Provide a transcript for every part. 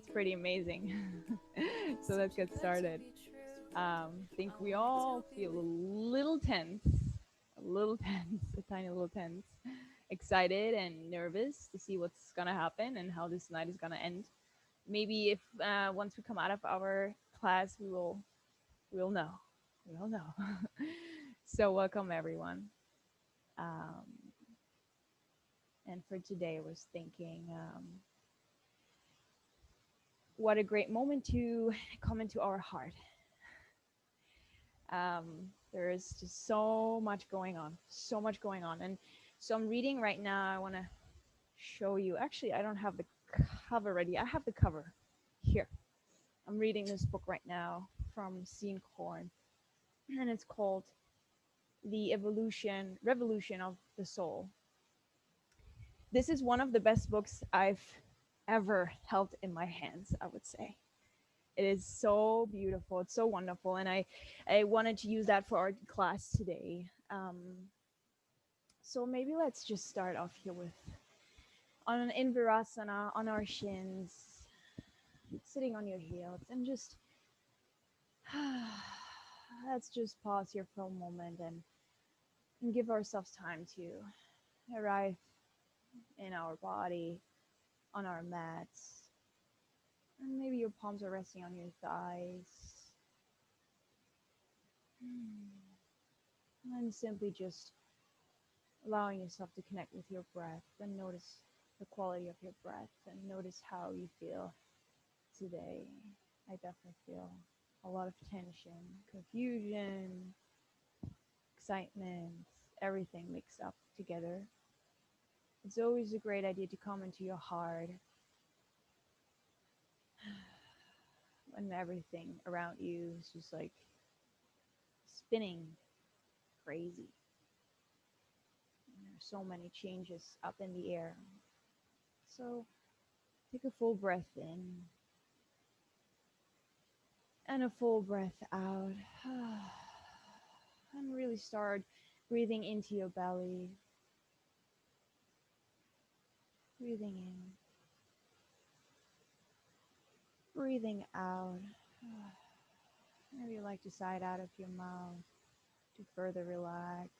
It's pretty amazing. So let's get started. Think we all feel a little tense, a little tense, a tiny little tense, excited and nervous to see what's gonna happen and how this night is gonna end. Maybe if once we come out of our class, we'll know, we'll know. So welcome everyone. Um, and for today, I was thinking, what a great moment to come into our heart. There is just so much going on, so much going on. And so I'm reading right now. I want to show you. Actually, I don't have the cover ready. I have the cover here. I'm reading this book right now from Sean Korn, and it's called The Revolution of the Soul. This is one of the best books I've ever held in my hands, I would say. It is so beautiful. It's so wonderful. And I wanted to use that for our class today. So maybe let's just start off here with on an Invirasana on our shins, sitting on your heels, and just let's just pause here for a moment and give ourselves time to arrive in our body on our mats. And maybe your palms are resting on your thighs. And simply just allowing yourself to connect with your breath and notice the quality of your breath and notice how you feel today. I definitely feel a lot of tension, confusion, excitement, everything mixed up together. It's always a great idea to come into your heart when everything around you is just like spinning crazy. There's so many changes up in the air. So take a full breath in and a full breath out. And really start breathing into your belly. Breathing in. Breathing out. Maybe you like to sigh it out of your mouth to further relax.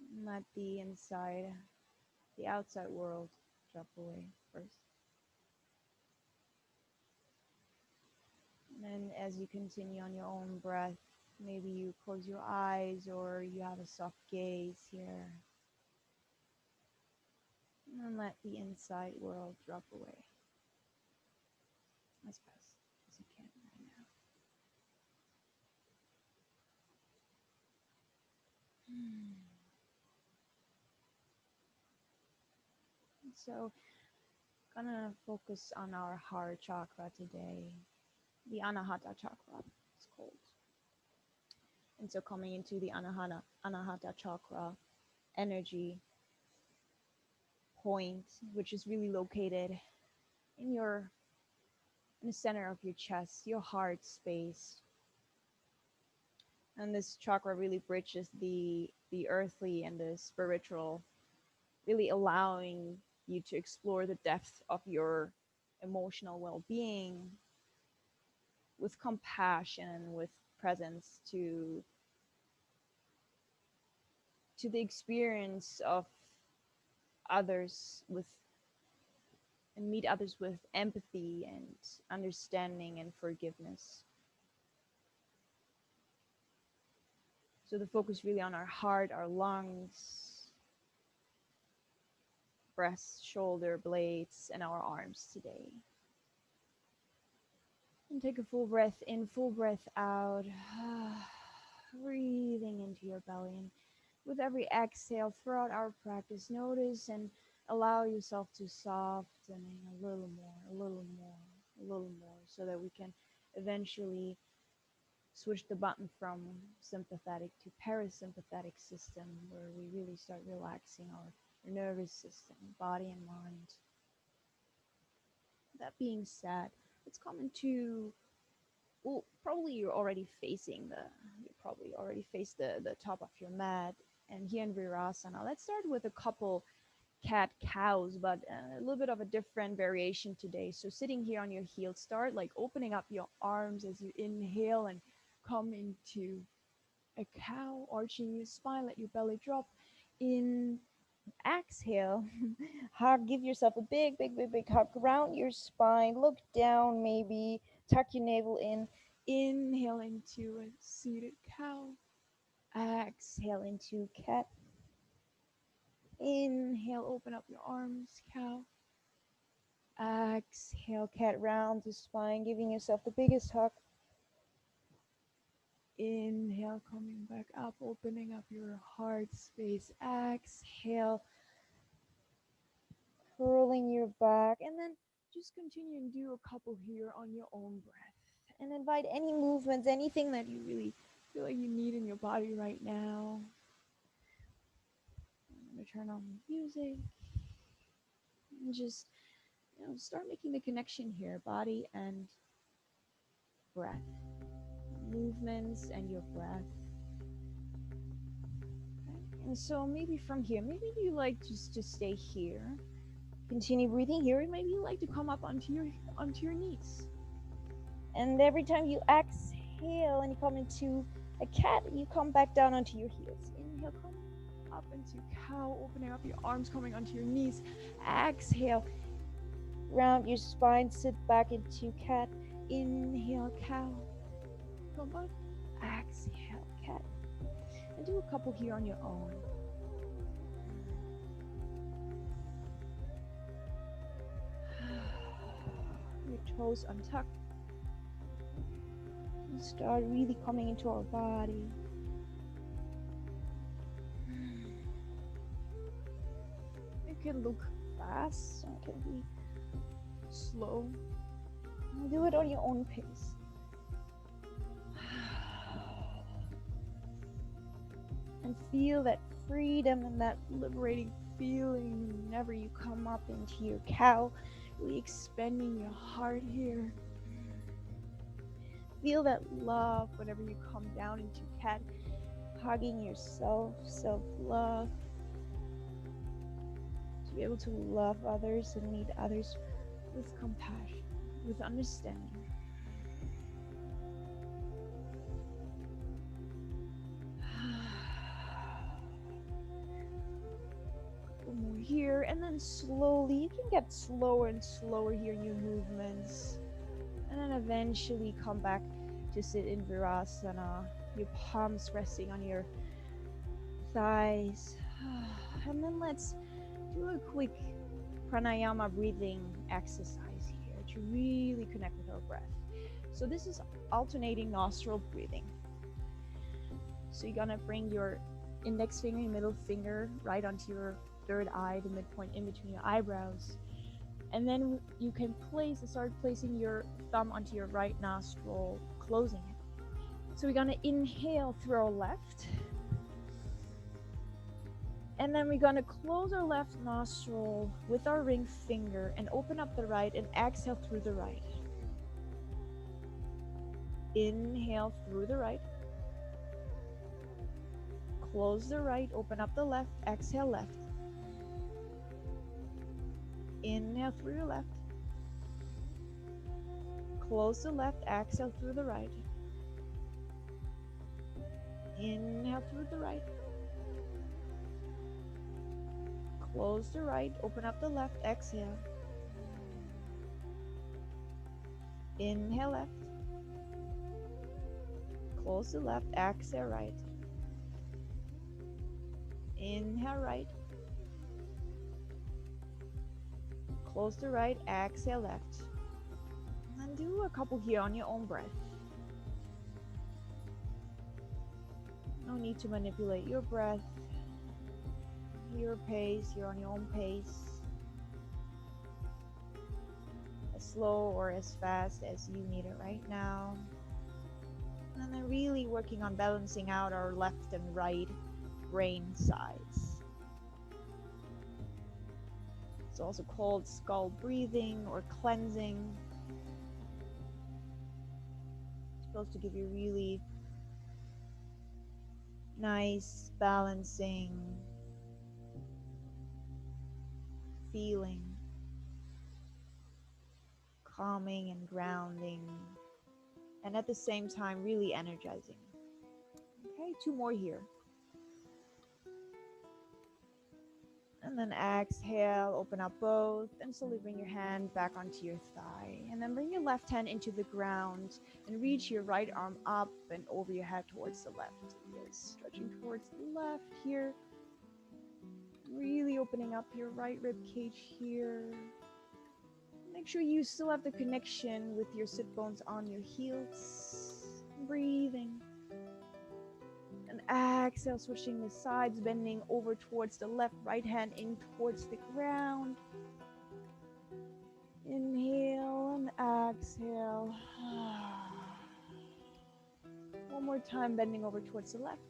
And let the outside world drop away first. And then as you continue on your own breath, maybe you close your eyes or you have a soft gaze here. And then let the inside world drop away as fast as you can right now. So, gonna focus on our heart chakra today, the Anahata Chakra, it's called. And so, coming into the Anahata Chakra energy point, which is really located in the center of your chest, your heart space. And this chakra really bridges the earthly and the spiritual, really allowing you to explore the depth of your emotional well-being with compassion, with presence to the experience of others with and meet others with empathy and understanding and forgiveness. So the focus really on our heart, our lungs, breast, shoulder blades, and our arms today. And take a full breath in, full breath out. Breathing into your belly. And with every exhale throughout our practice, notice and allow yourself to soften a little more, a little more, a little more, so that we can eventually switch the button from sympathetic to parasympathetic system, where we really start relaxing our nervous system, body and mind. That being said, let's come into, well, probably you're already facing you probably already faced the top of your mat. And here in Virasana, let's start with a couple cat cows, but a little bit of a different variation today. So sitting here on your heels, start like opening up your arms as you inhale and come into a cow, arching your spine, let your belly drop. In exhale, hug, give yourself a big hug around your spine. Look down, maybe tuck your navel in. Inhale into a seated cow. Exhale into cat. Inhale, open up your arms, cow. Exhale, cat, round the spine, giving yourself the biggest hug. Inhale, coming back up, opening up your heart space. Exhale, curling your back, and then just continue and do a couple here on your own breath. And invite any movements, anything that you really feel like you need in your body right now. I'm going to turn on the music and just start making the connection here, body and breath, movements and your breath. And so maybe from here, maybe you like just to stay here, continue breathing here, and maybe you like to come up onto your knees. And every time you exhale and you come into a cat, you come back down onto your heels. Inhale, come up into cow, opening up your arms, coming onto your knees. Exhale, round your spine, sit back into cat. Inhale, cow. Come up. Exhale, cat. And do a couple here on your own. Your toes untucked. And start really coming into our body. It can look fast, it can be slow. Do it on your own pace. And feel that freedom and that liberating feeling whenever you come up into your cow, really expanding your heart here. Feel that love whenever you come down into cat, hugging yourself, self-love. To be able to love others and meet others with compassion, with understanding. More here, and then slowly you can get slower and slower here in your movements, and then eventually come back to sit in Virasana, your palms resting on your thighs. And then let's do a quick pranayama breathing exercise here to really connect with our breath. So this is alternating nostril breathing. So you're gonna bring your index finger, your middle finger right onto your third eye, the midpoint in between your eyebrows. And then you can start placing your thumb onto your right nostril, closing it. So we're gonna inhale through our left. And then we're gonna close our left nostril with our ring finger and open up the right and exhale through the right. Inhale through the right. Close the right, open up the left, exhale left. Inhale through your left. Close the left, exhale through the right. Inhale through the right. Close the right, open up the left, exhale. Inhale left. Close the left, exhale right. Inhale right. Close the right, exhale left. And do a couple here on your own breath. No need to manipulate your breath. Your pace, you're on your own pace. As slow or as fast as you need it right now. And then really working on balancing out our left and right brain sides. It's also called skull breathing or cleansing. It's supposed to give you really nice balancing feeling, calming and grounding, and at the same time really energizing. Okay, 2 more here. And then exhale, open up both, and slowly bring your hand back onto your thigh. And then bring your left hand into the ground and reach your right arm up and over your head towards the left. Yes, stretching towards the left here. Really opening up your right rib cage here. Make sure you still have the connection with your sit bones on your heels. Breathing. And exhale, switching the sides, bending over towards the left, right hand in towards the ground. Inhale and exhale. One more time, bending over towards the left.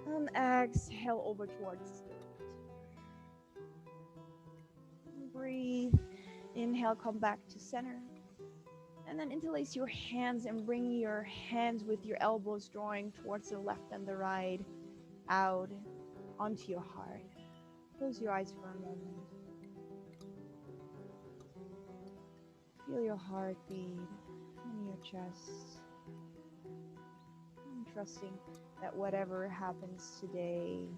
And exhale over towards the right. Breathe. Inhale, come back to center. And then interlace your hands and bring your hands with your elbows drawing towards the left and the right out onto your heart. Close your eyes for a moment. Feel your heartbeat in your chest. I'm trusting that whatever happens today,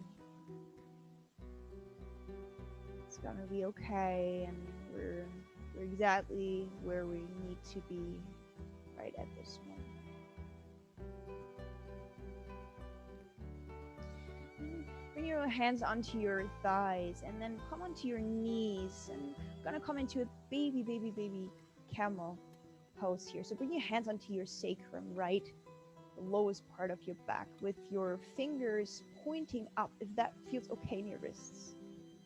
it's gonna be okay, and we're exactly where we need to be right at this moment. Bring your hands onto your thighs and then come onto your knees, and I'm gonna come into a baby camel pose here. So bring your hands onto your sacrum, right, the lowest part of your back, with your fingers pointing up if that feels okay in your wrists.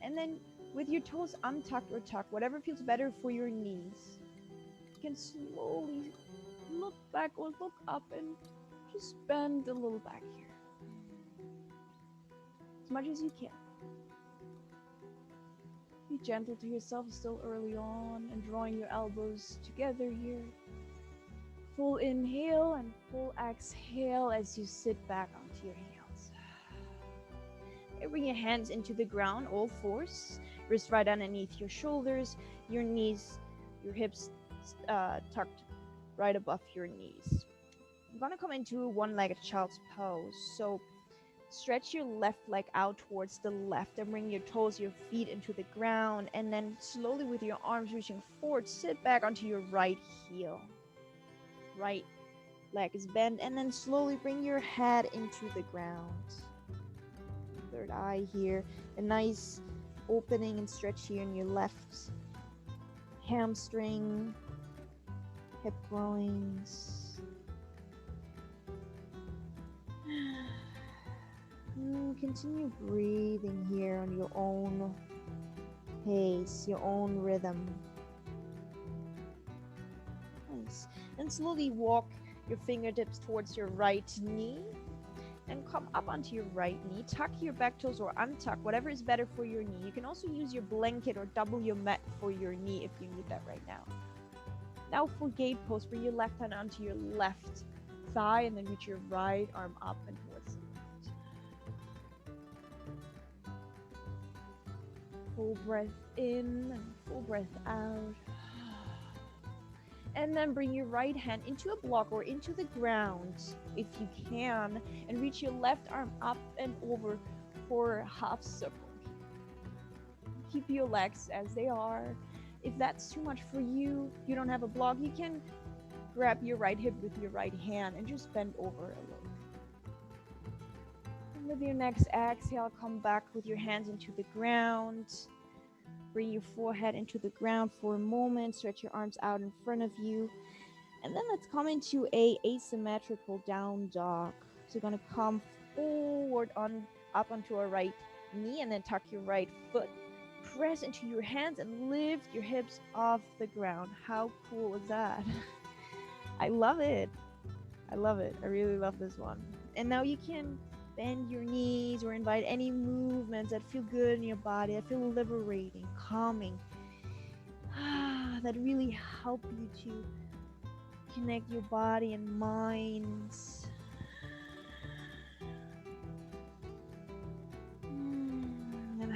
And then with your toes untucked or tucked, whatever feels better for your knees, you can slowly look back or look up and just bend a little back here. As much as you can. Be gentle to yourself, still early on, and drawing your elbows together here. Full inhale and full exhale as you sit back onto your heels. Bring your hands into the ground, all fours. Wrist right underneath your shoulders, your knees, your hips tucked right above your knees. I'm gonna come into one-legged child's pose. So stretch your left leg out towards the left and bring your toes, your feet into the ground, and then slowly with your arms reaching forward, sit back onto your right heel. Right leg is bent, and then slowly bring your head into the ground. Third eye here, a nice opening and stretch here in your left hamstring, hip groins. Continue breathing here on your own pace, your own rhythm. Nice. And slowly walk your fingertips towards your right knee and come up onto your right knee. Tuck your back toes or untuck, whatever is better for your knee. You can also use your blanket or double your mat for your knee if you need that right now. Now for gate pose, bring your left hand onto your left thigh and then reach your right arm up and towards the left. Full breath in and full breath out. And then bring your right hand into a block or into the ground if you can, and reach your left arm up and over for a half circle. Keep your legs as they are. If that's too much for you, you don't have a block, you can grab your right hip with your right hand and just bend over a little. And with your next exhale, come back with your hands into the ground. Bring your forehead into the ground for a moment. Stretch your arms out in front of you. And then let's come into a asymmetrical down dog. So you're going to come forward up onto our right knee and then tuck your right foot. Press into your hands and lift your hips off the ground. How cool is that? I love it. I love it. I really love this one. And now you can bend your knees or invite any movements that feel good in your body, that feel liberating, calming, that really help you to connect your body and mind.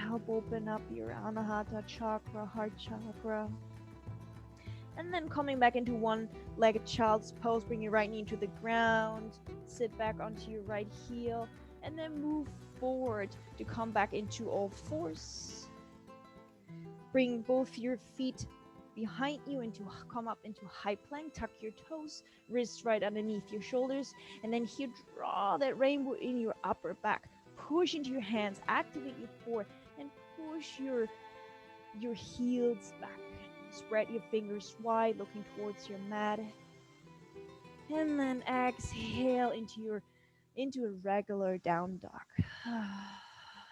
help open up your Anahata Chakra, heart chakra. And then coming back into one-legged child's pose, bring your right knee to the ground, sit back onto your right heel, and then move forward to come back into all fours. Bring both your feet behind you come up into high plank. Tuck your toes, wrists right underneath your shoulders, and then here draw that rainbow in your upper back. Push into your hands, activate your core, and push your heels back. Spread your fingers wide, looking towards your mat. And then exhale into a regular down dog.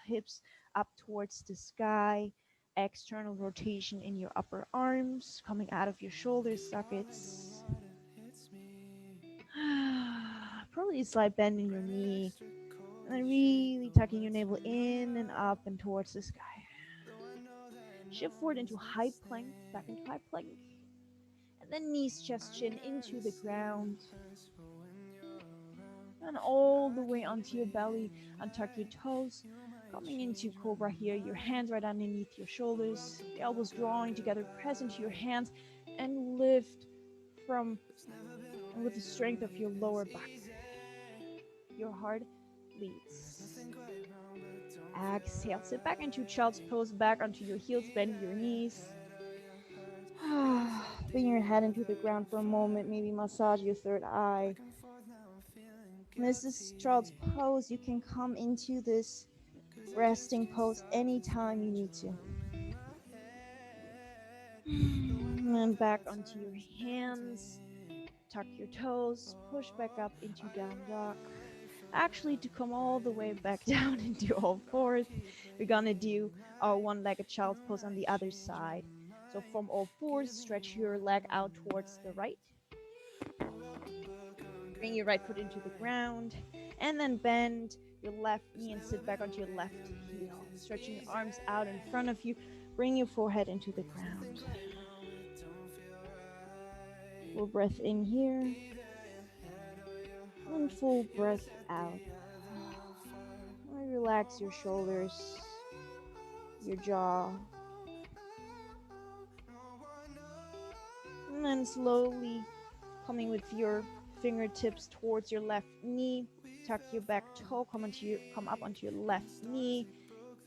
Hips up towards the sky. External rotation in your upper arms, coming out of your shoulder sockets. Probably a slight bend in your knee. And then really tucking your navel in and up and towards the sky. Shift forward into high plank, back into high plank. And then knees, chest, chin into the ground. And all the way onto your belly, untuck your toes. Coming into cobra here, your hands right underneath your shoulders, the elbows drawing together, press into your hands, and lift from with the strength of your lower back. Your heart beats. Exhale, sit back into child's pose, back onto your heels, bend your knees. Bring your head into the ground for a moment, maybe massage your third eye. This is child's pose. You can come into this resting pose anytime you need to. And then back onto your hands. Tuck your toes, push back up into down dog. Actually, to come all the way back down into all fours, we're gonna do our one-legged child's pose on the other side. So from all fours, stretch your leg out towards the right. Bring your right foot into the ground, and then bend your left knee and sit back onto your left heel. Stretching your arms out in front of you, bring your forehead into the ground. Full breath in here, and full breath out. Relax your shoulders, your jaw, and then slowly coming with your fingertips towards your left knee. Tuck your back toe, come up onto your left knee.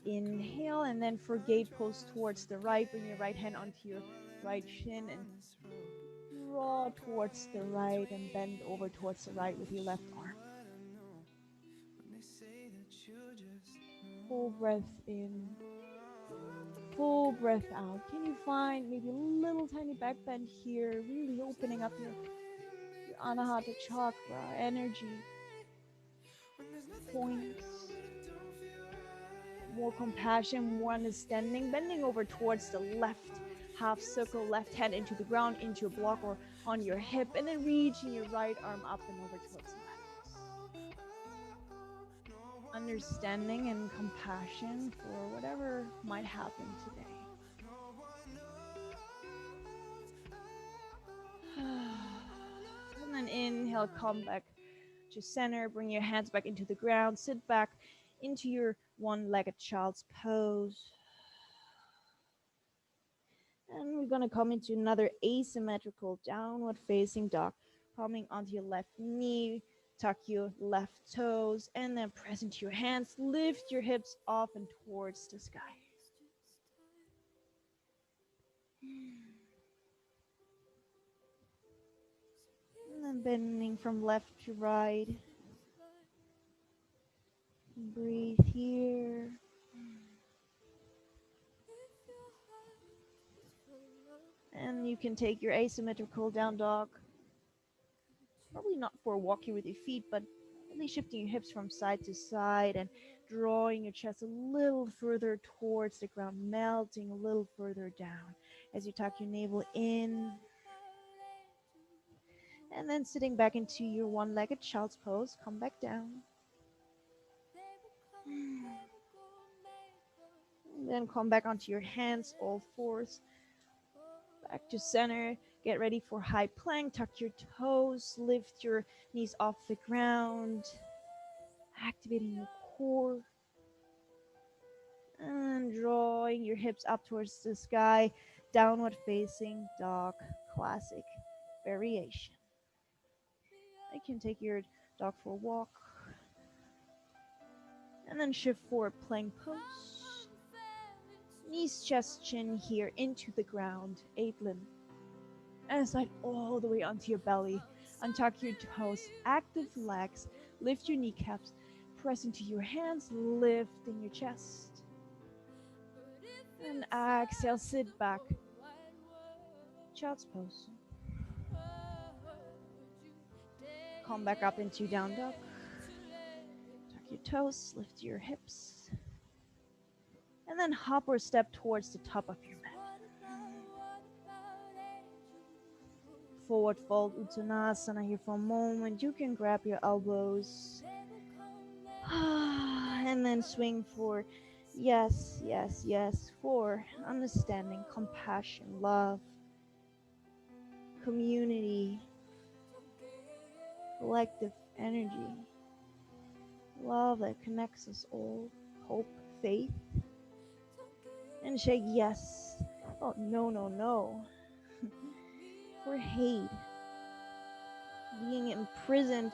Inhale, and then for gate pose towards the right. Bring your right hand onto your right shin and draw towards the right and bend over towards the right with your left arm. Full breath in, full breath out. Can you find maybe a little tiny back bend here, really opening up your Anahata Chakra energy points? More compassion, more understanding, bending over towards the left half circle, left hand into the ground, into a block or on your hip, and then reaching your right arm up and over towards the left. Understanding and compassion for whatever might happen today. And then inhale, come back to center, bring your hands back into the ground, sit back into your one-legged child's pose. And we're gonna come into another asymmetrical downward facing dog. Coming onto your left knee, tuck your left toes, and then press into your hands, lift your hips up and towards the sky. And then bending from left to right. Breathe here. And you can take your asymmetrical down dog. Probably not for walking with your feet, but really shifting your hips from side to side and drawing your chest a little further towards the ground, melting a little further down as you tuck your navel in. And then sitting back into your one-legged child's pose, come back down. And then come back onto your hands, all fours. Back to center. Get ready for high plank. Tuck your toes. Lift your knees off the ground. Activating your core. And drawing your hips up towards the sky, downward facing dog, classic variation. You can take your dog for a walk and then shift forward, plank pose. Knees, chest, chin here into the ground, 8 limb. And slide all the way onto your belly. Untuck your toes, active legs, lift your kneecaps, press into your hands, lifting your chest. And exhale, sit back. Child's pose. Come back up into down dog. Tuck your toes, lift your hips. And then hop or step towards the top of your mat. Forward fold Uttanasana here for a moment. You can grab your elbows. And then swing for yes, yes, yes, for understanding, compassion, love, community, collective energy, love that connects us all, hope, faith, and shake yes. Oh, no, no, no. For hate, being imprisoned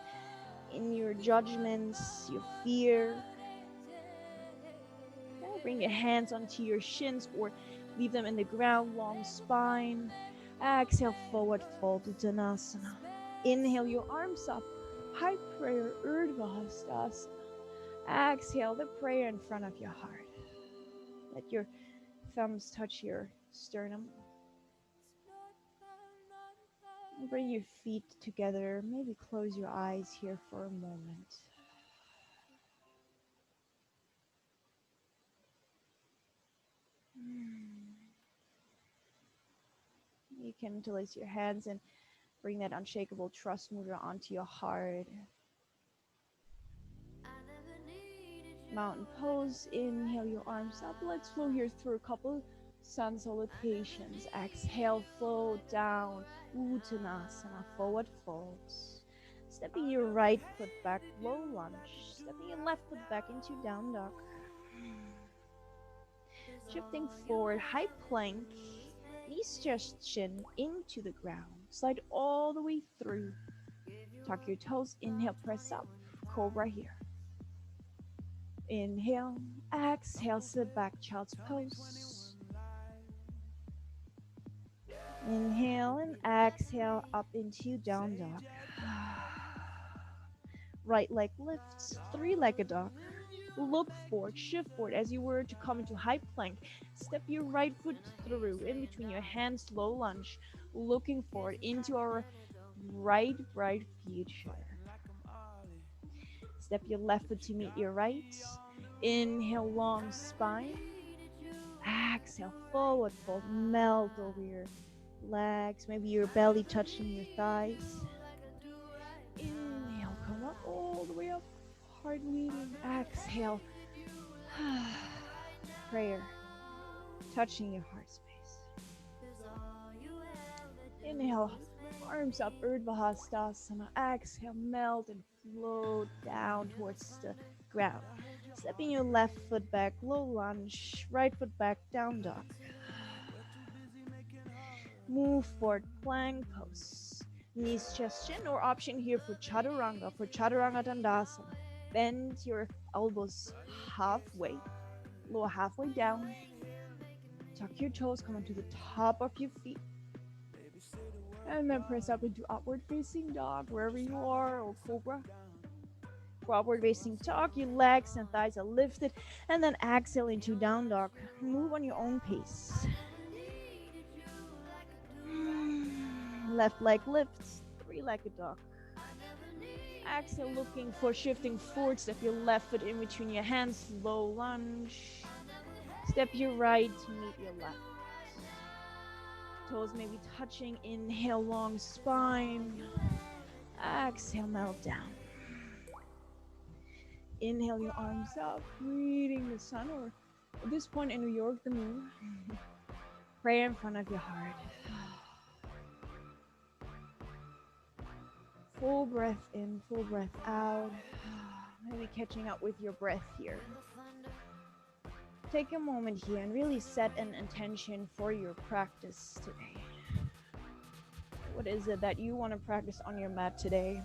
in your judgments, your fear. Bring your hands onto your shins or leave them in the ground, long spine. Exhale, forward fold Uttanasana. Inhale your arms up, high prayer, Urdhva Hastasana. Exhale the prayer in front of your heart. Let your thumbs touch your sternum. Bring your feet together. Maybe close your eyes here for a moment. You can interlace your hands and bring that unshakable trust mudra onto your heart. Mountain pose. Inhale your arms up. Let's flow here through a couple sun salutations. Exhale, flow down. Uttanasana, forward folds. Stepping your right foot back, low lunge. Stepping your left foot back into down dog. Shifting forward, high plank. Knees, chest, chin into the ground. Slide all the way through. Tuck your toes. Inhale, press up. Cobra here. Inhale, exhale, sit back, child's pose. Inhale and exhale up into down dog. Right leg lifts, 3-legged dog. Look forward, shift forward as you were to come into high plank. Step your right foot through in between your hands, low lunge. Looking forward into our right future. Step your left foot to meet your right. Inhale, long spine. Exhale, forward fold, melt over your legs, maybe your belly touching your thighs. Inhale, come up all the way up, heart leading. Exhale, prayer, touching your heart space. Inhale, arms up, Urdhva Hastasana. Exhale, melt and float down towards the ground. Stepping your left foot back, low lunge, right foot back, down dog. Move forward, plank pose. Knees, chest, chin, or option here for Chaturanga, Dandasana. Bend your elbows halfway, lower halfway down. Tuck your toes, come onto the top of your feet. And then press up into upward facing dog, wherever you are, or cobra. For upward facing dog, your legs and thighs are lifted. And then exhale into down dog. Move on your own pace. Left leg lifts, 3-legged dog. Exhale, looking for shifting forward. Step your left foot in between your hands, low lunge. Step your right to meet your left. Toes may be touching. Inhale, long spine. Exhale, melt down. Inhale your arms up, greeting the sun, or at this point in New York, the moon. Prayer in front of your heart. Full breath in, full breath out. Maybe catching up with your breath here. Take a moment here and really set an intention for your practice today. What is it that you want to practice on your mat today?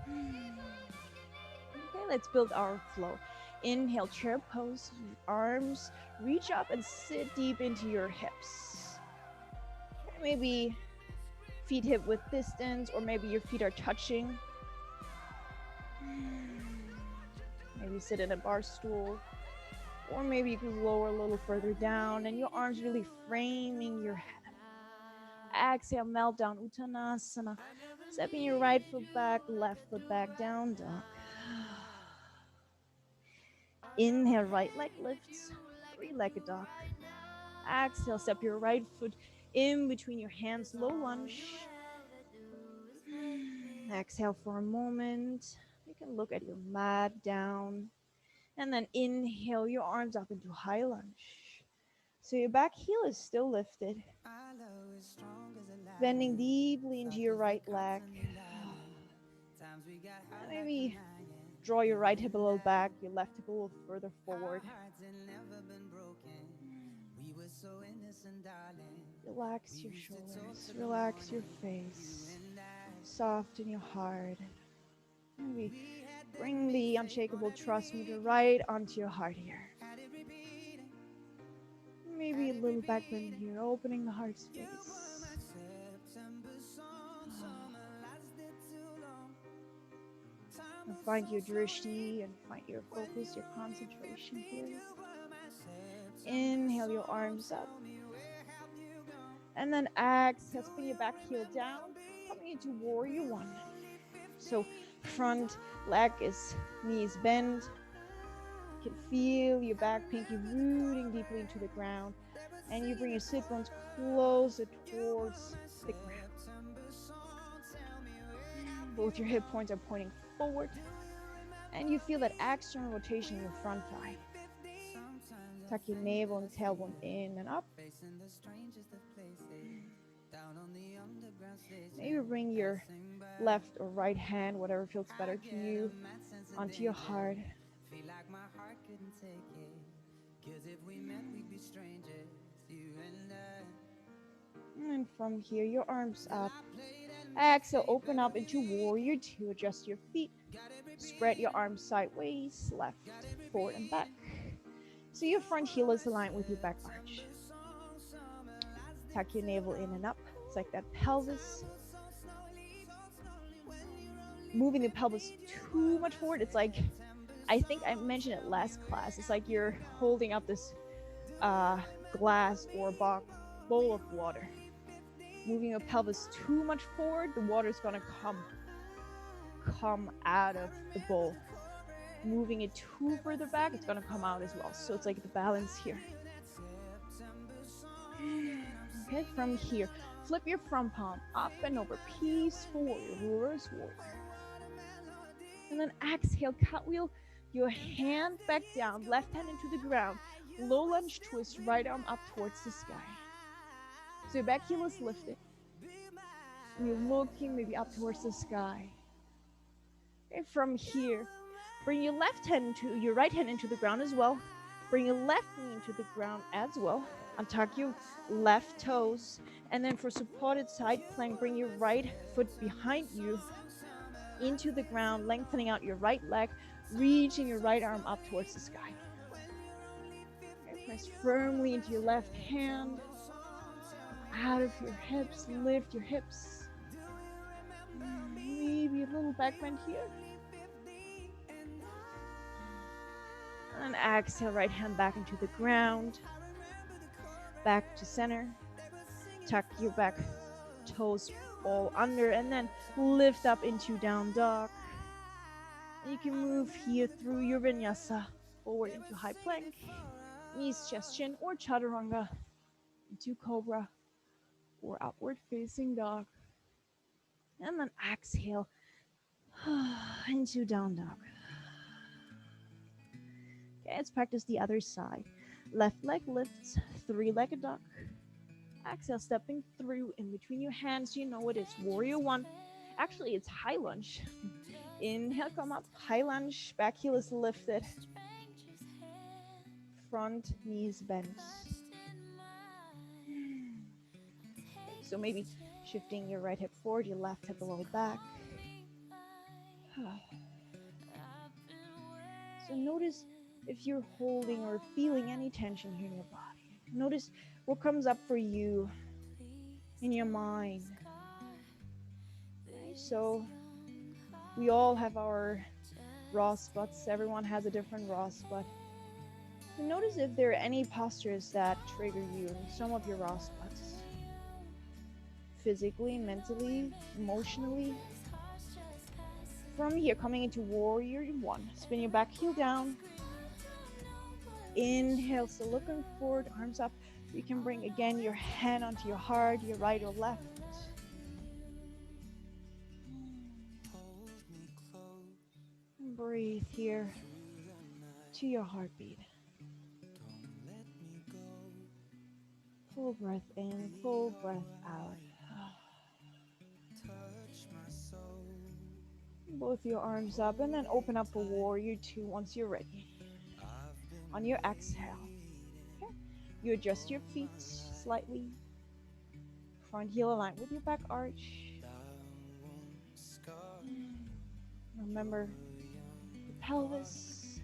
Okay, let's build our flow. Inhale, chair pose, arms reach up and sit deep into your hips. Maybe feet hip width distance, or maybe your feet are touching. Maybe sit in a bar stool, or maybe you can lower a little further down and your arms really framing your head. Exhale, melt down, Uttanasana. Stepping your right foot back, left foot back, down dog. Inhale, right leg lifts, three-legged dog. Exhale, step your right foot in between your hands, low lunge. Exhale for a moment. You can look at your mat down. And then inhale your arms up into high lunge. So your back heel is still lifted. Bending deeply into your right leg. And maybe draw your right hip a little back, your left hip a little further forward. Relax your shoulders, relax your face, soften your heart. Maybe bring the unshakable trust mudra right onto your heart here. Maybe a little back bend here, opening the heart space. And find your drishti and find your focus, your concentration here. Inhale your arms up. And then exhale, spin your back heel down, coming into warrior one. So front leg is knees bend. You can feel your back pinky rooting deeply into the ground. And you bring your sit bones closer towards the ground. Both your hip points are pointing forward. And you feel that external rotation in your front thigh. Tuck your navel and tailbone in and up. Maybe bring your left or right hand, whatever feels better to you, onto your heart. And from here, your arms up. Exhale, open up into warrior two. Adjust your feet. Spread your arms sideways, left, forward, and back. So your front heel is aligned with your back arch. Tuck your navel in and up. It's like that pelvis. Moving the pelvis too much forward, it's like, I think I mentioned it last class, it's like you're holding up this glass or bowl of water. Moving your pelvis too much forward, the water is going to come out of the bowl. Moving it too further back, it's going to come out as well. So it's like the balance here. Okay, from here, flip your front palm up and over, peaceful warrior, reverse warrior. And then exhale, cartwheel your hand back down, left hand into the ground, low lunge twist, right arm up towards the sky. So your back heel is lifted. And you're looking maybe up towards the sky. Okay, from here, bring your right hand into the ground as well. Bring your left knee into the ground as well. Untuck your left toes. And then for supported side plank, bring your right foot behind you into the ground, lengthening out your right leg, reaching your right arm up towards the sky. Okay, press firmly into your left hand. Out of your hips, lift your hips. Maybe a little back bend here. And exhale, right hand back into the ground. Back to center. Tuck your back toes all under and then lift up into down dog. And you can move here through your vinyasa forward into high plank, knees, chest, chin, or chaturanga into cobra or upward facing dog. And then exhale into down dog. Okay, let's practice the other side. Left leg lifts, three-legged dog. Exhale, stepping through in between your hands. You know what it's warrior one. Actually, it's high lunge. Inhale, come up, high lunge, back heel is lifted. front knees bent. So maybe shifting your right hip forward, your left hip a little back. So notice if you're holding or feeling any tension here in your body. Notice what comes up for you in your mind. Okay, so we all have our raw spots. Everyone has a different raw spot. So notice if there are any postures that trigger you in some of your raw spots. Physically, mentally, emotionally. From here, coming into warrior one. Spin your back heel down. Inhale, so looking forward, arms up. You can bring again your hand onto your heart, your right or left. And breathe here to your heartbeat. Full breath in, full breath out. Both your arms up and then open up for warrior two once you're ready. On your exhale, okay, you adjust your feet slightly. Front heel aligned with your back arch. Remember the pelvis,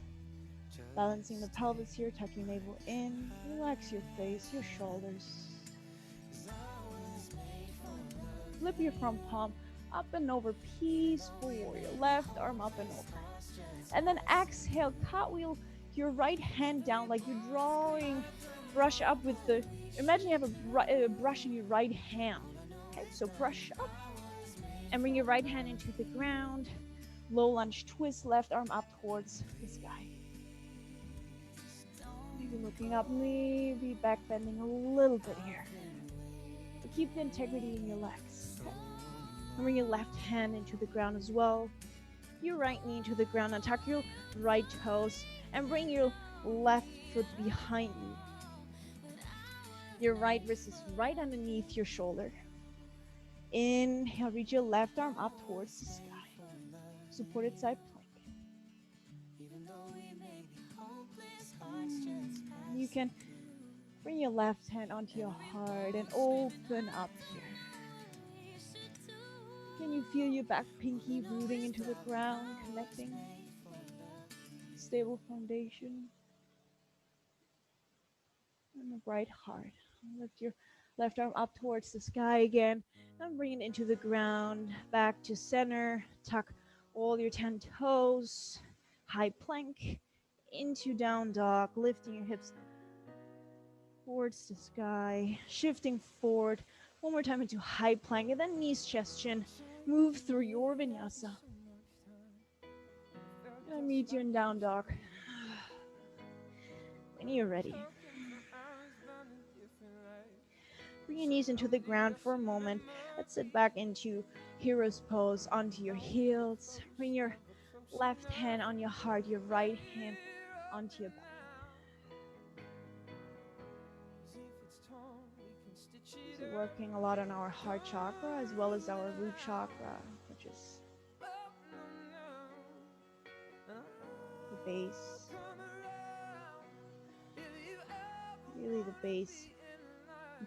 balancing the pelvis here, tuck your navel in, relax your face, your shoulders. Flip your front palm up and over, peaceful warrior, left arm up and over. And then exhale, cartwheel your right hand down like you're drawing brush up with the, imagine you have a brush in your right hand. Okay, so brush up and bring your right hand into the ground. Low lunge twist, left arm up towards the sky. Maybe looking up, maybe back bending a little bit here. But keep the integrity in your legs. Okay? And bring your left hand into the ground as well. Your right knee into the ground and tuck your right toes and bring your left foot behind you. Your right wrist is right underneath your shoulder. Inhale, reach your left arm up towards the sky. Supported side plank. You can bring your left hand onto your heart and open up here. Can you feel your back pinky rooting into the ground, connecting? Stable foundation. And the right heart. Lift your left arm up towards the sky again. And bring it into the ground, back to center. Tuck all your 10 toes. High plank. Into down dog. Lifting your hips towards the sky. Shifting forward. One more time into high plank. And then knees, chest, chin. Move through your vinyasa. And I meet you in down dog. When you're ready. Bring your knees into the ground for a moment. Let's sit back into hero's pose onto your heels. Bring your left hand on your heart, your right hand onto your back. So working a lot on our heart chakra as well as our root chakra, which is the base. Really the base.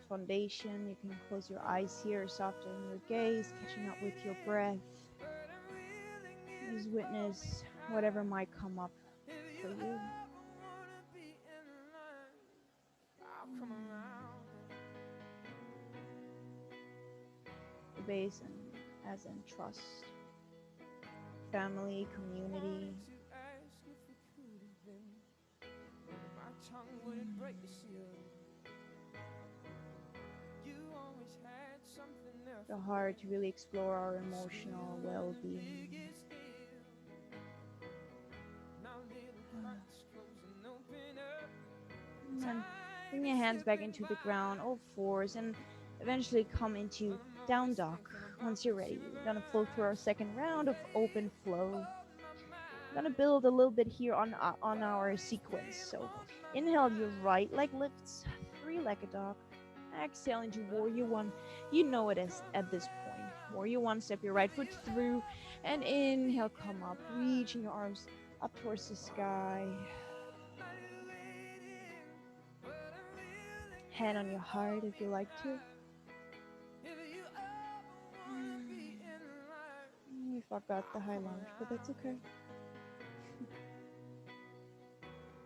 Foundation. You can close your eyes here, soften your gaze, catching up with your breath. Just witness whatever might come up for you. The base and as in trust, family, community. The heart to really explore our emotional well-being. And then bring your hands back into the ground, all fours, and eventually come into down dog. Once you're ready, we're gonna flow through our second round of open flow. We're gonna build a little bit here on our sequence. So inhale, your right leg lifts, three-legged dog. Exhale into warrior one. You know it is at this point. Warrior one, step your right foot through and inhale, come up, reaching your arms up towards the sky. Hand on your heart if you like to. We forgot the high lunge, but that's okay.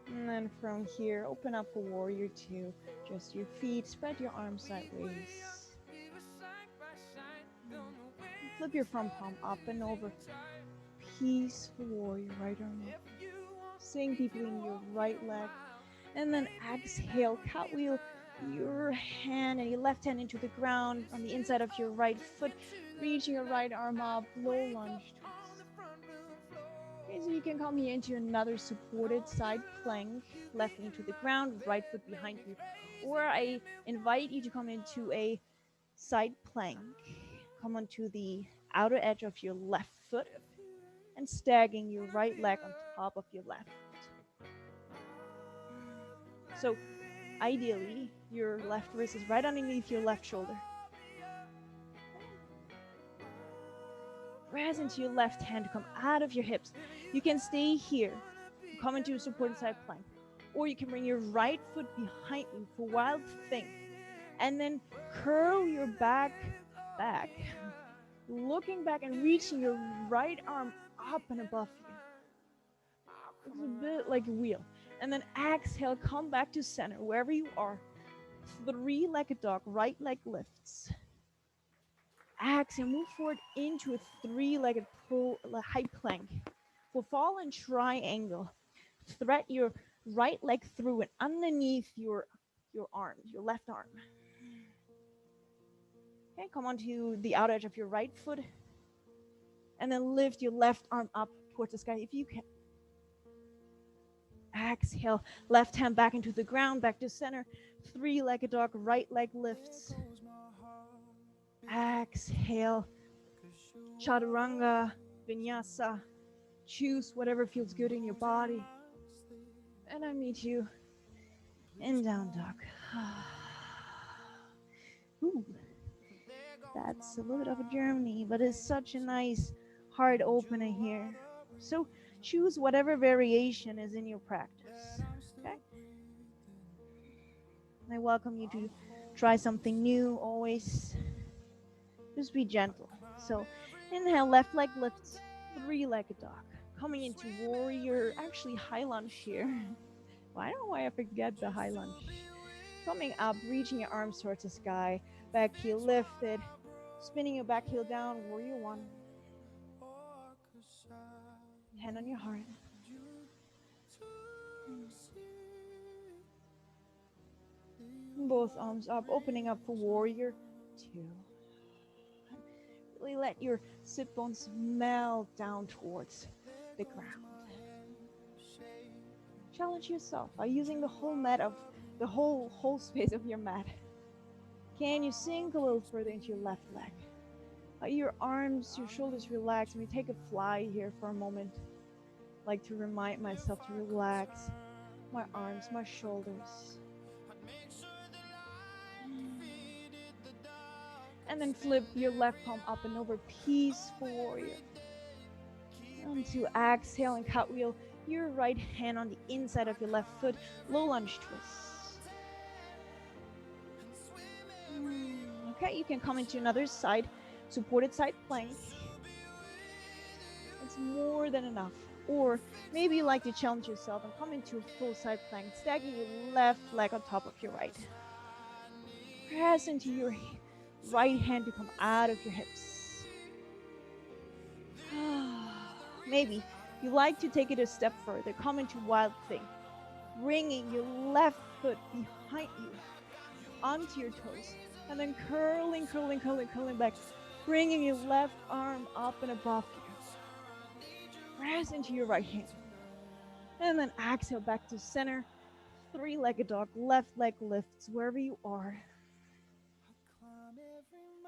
And then from here, open up for warrior two. Just your feet, spread your arms sideways. Flip your front palm up and over. Peaceful warrior, right arm up. Sink deeply in your right leg. And then exhale, cartwheel your hand and your left hand into the ground on the inside of your right foot. Reach your right arm up, low lunge twist. Okay, so you can come here into another supported side plank, left knee to the ground, right foot behind you. Or I invite you to come into a side plank. Come onto the outer edge of your left foot and stacking your right leg on top of your left. So ideally, your left wrist is right underneath your left shoulder. Press into your left hand to come out of your hips. You can stay here, come into a supported side plank, or you can bring your right foot behind you for wild thing, and then curl your back, looking back and reaching your right arm up and above you. It's a bit like a wheel. And then exhale, come back to center, wherever you are. Three-legged dog, right leg lifts. Exhale, move forward into a three-legged high plank. For fallen triangle, thread your right leg through and underneath your arm, your left arm. Okay, come onto the outer edge of your right foot. And then lift your left arm up towards the sky if you can. Exhale, left hand back into the ground, back to center. Three-legged dog, right leg lifts. Exhale, chaturanga, vinyasa. Choose whatever feels good in your body. And I meet you in down dog. Ooh, that's a little bit of a journey, but it's such a nice heart opener here. So choose whatever variation is in your practice. Okay? I welcome you to try something new always. Just be gentle. So inhale, left leg lifts, three-legged dog. Coming into warrior, actually high lunge here. Well, I don't know why I forget the high lunge. Coming up, reaching your arms towards the sky, back heel lifted, spinning your back heel down, warrior one. Hand on your heart. Both arms up, opening up for warrior two. Really let your sit bones melt down towards the ground. Challenge yourself by using the whole mat of the whole space of your mat. Can you sink a little further into your left leg? Let your arms, your shoulders relax. Let me take a fly here for a moment. I like to remind myself to relax my arms, my shoulders. And then flip your left palm up and over, peaceful warrior. And to exhale and cartwheel your right hand on the inside of your left foot, low lunge twist. Okay, you can come into another side, supported side plank. It's more than enough. Or maybe you like to challenge yourself and come into a full side plank, stacking your left leg on top of your right. Press into your right hand to come out of your hips. Maybe you like to take it a step further, come into wild thing, bringing your left foot behind you onto your toes, and then curling back, bringing your left arm up and above you. Press into your right hand, and then exhale back to center. Three-legged dog, left leg lifts wherever you are.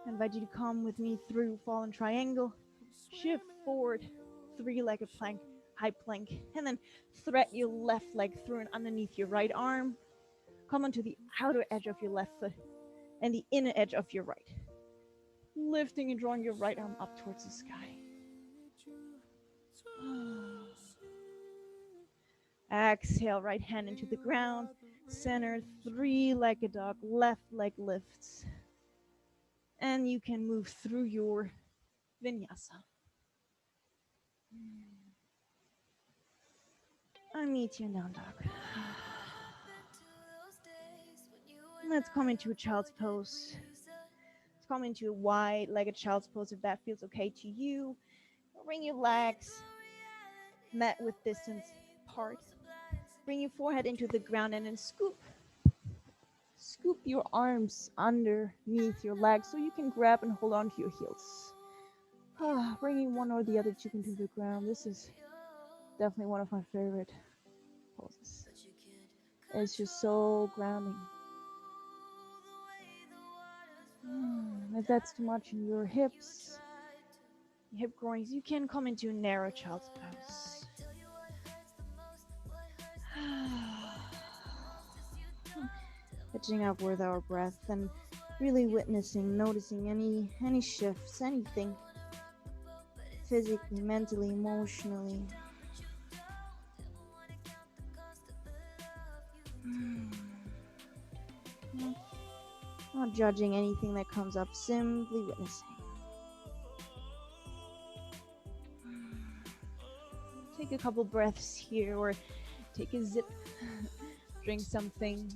I invite you to come with me through fallen triangle, shift forward, three-legged plank, high plank, and then thread your left leg through and underneath your right arm. Come onto the outer edge of your left foot and the inner edge of your right. Lifting and drawing your right arm up towards the sky. Exhale, right hand into the ground, Center, three-legged dog, left leg lifts. And you can move through your vinyasa. Unmute your down dog. Let's come into a child's pose. Let's come into a wide-legged child's pose if that feels okay to you. Bring your legs met with distance apart. Bring your forehead into the ground and then scoop your arms underneath your legs so you can grab and hold on to your heels. Bringing one or the other cheek into the ground. This is definitely one of my favorite poses. It's just so grounding. If that's too much in your hips, hip groins, you can come into a narrow child's pose. Pitching up with our breath and really witnessing, noticing any shifts, anything physically, mentally, emotionally. Not judging anything that comes up, simply witnessing. Take a couple breaths here or take a zip, drink something.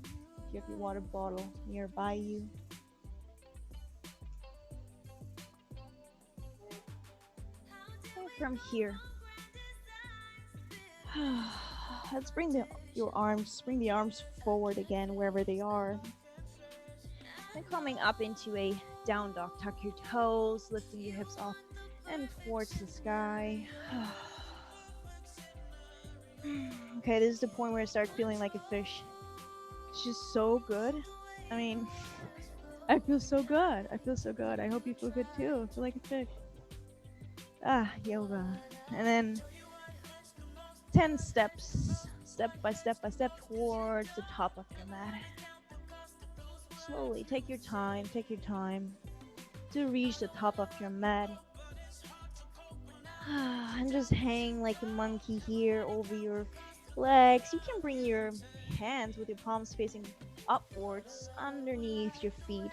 If you have your water bottle nearby you. And from here, let's bring the arms forward again wherever they are. And coming up into a down dog, tuck your toes, lifting your hips off and towards the sky. Okay, this is the point where I start feeling like a fish. It's just so good. I mean, I feel so good. I hope you feel good too. I feel like a fish. Yoga. And then 10 steps, step by step towards the top of your mat. Slowly, take your time to reach the top of your mat. And just hang like a monkey here over your legs. You can bring your hands with your palms facing upwards underneath your feet,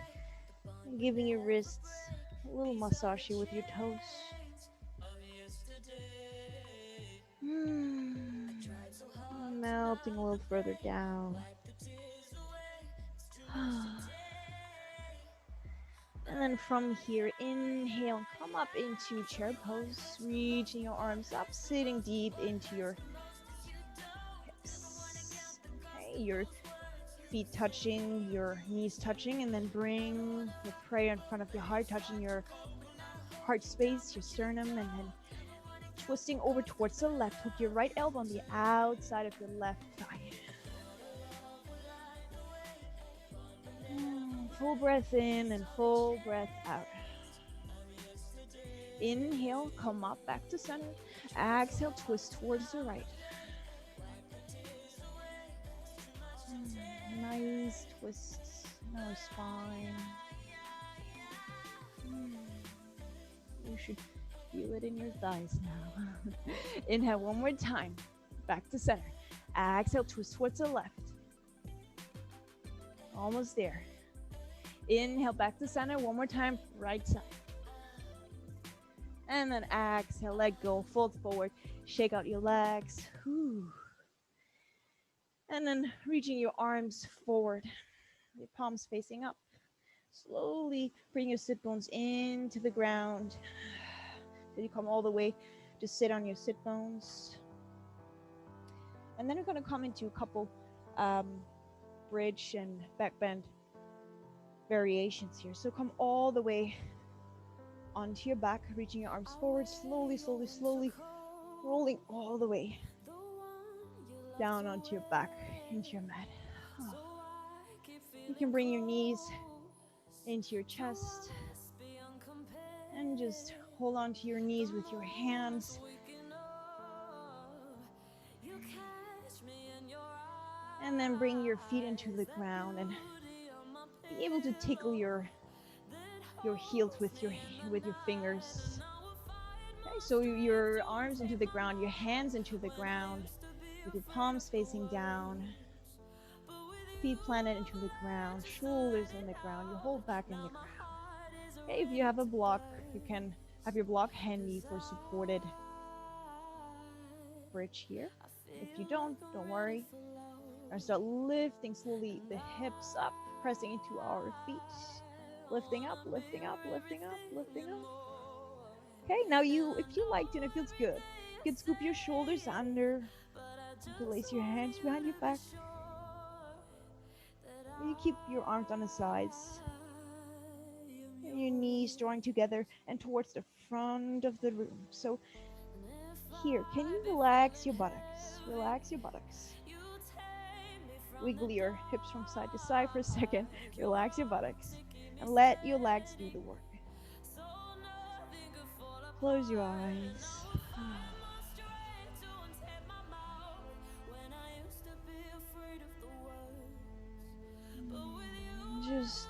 giving your wrists a little massage here with your toes. Melting a little further down. And then from here, inhale, come up into chair pose, reaching your arms up, sitting deep into your hips. Okay, your feet touching, your knees touching, and then bring your prayer in front of your heart, touching your heart space, your sternum, and then twisting over towards the left. Hook your right elbow on the outside of your left thigh. Full breath in and full breath out. Inhale, come up back to center. Exhale, twist towards the right. Nice twists, no spine. You should feel it in your thighs now. Inhale one more time, back to center. Exhale, twist towards the left. Almost there. Inhale, back to center, one more time, right side. And then exhale, let go, fold forward, shake out your legs. And then reaching your arms forward, your palms facing up. Slowly bring your sit bones into the ground. Then you come all the way to sit on your sit bones. And then you're going to come into a couple bridge and back bend variations here. So come all the way onto your back, reaching your arms forward, slowly, rolling all the way down onto your back, into your mat. You can bring your knees into your chest and just hold on to your knees with your hands. And then bring your feet into the ground and be able to tickle your heels with your fingers. Okay, so your arms into the ground, your hands into the ground, with your palms facing down. Feet planted into the ground, shoulders in the ground, your whole back in the ground. Okay, if you have a block, you can have your block handy for supported bridge here. If you don't worry. And start lifting slowly the hips up, pressing into our feet. Lifting up, lifting up, lifting up, lifting up. Okay, now if you liked it and it feels good, you can scoop your shoulders under, place your hands behind your back. You keep your arms on the sides, and your knees drawing together and towards the front of the room. So here, can you relax your buttocks? Relax your buttocks. Wiggle your hips from side to side for a second. Relax your buttocks and let your legs do the work. Close your eyes. Just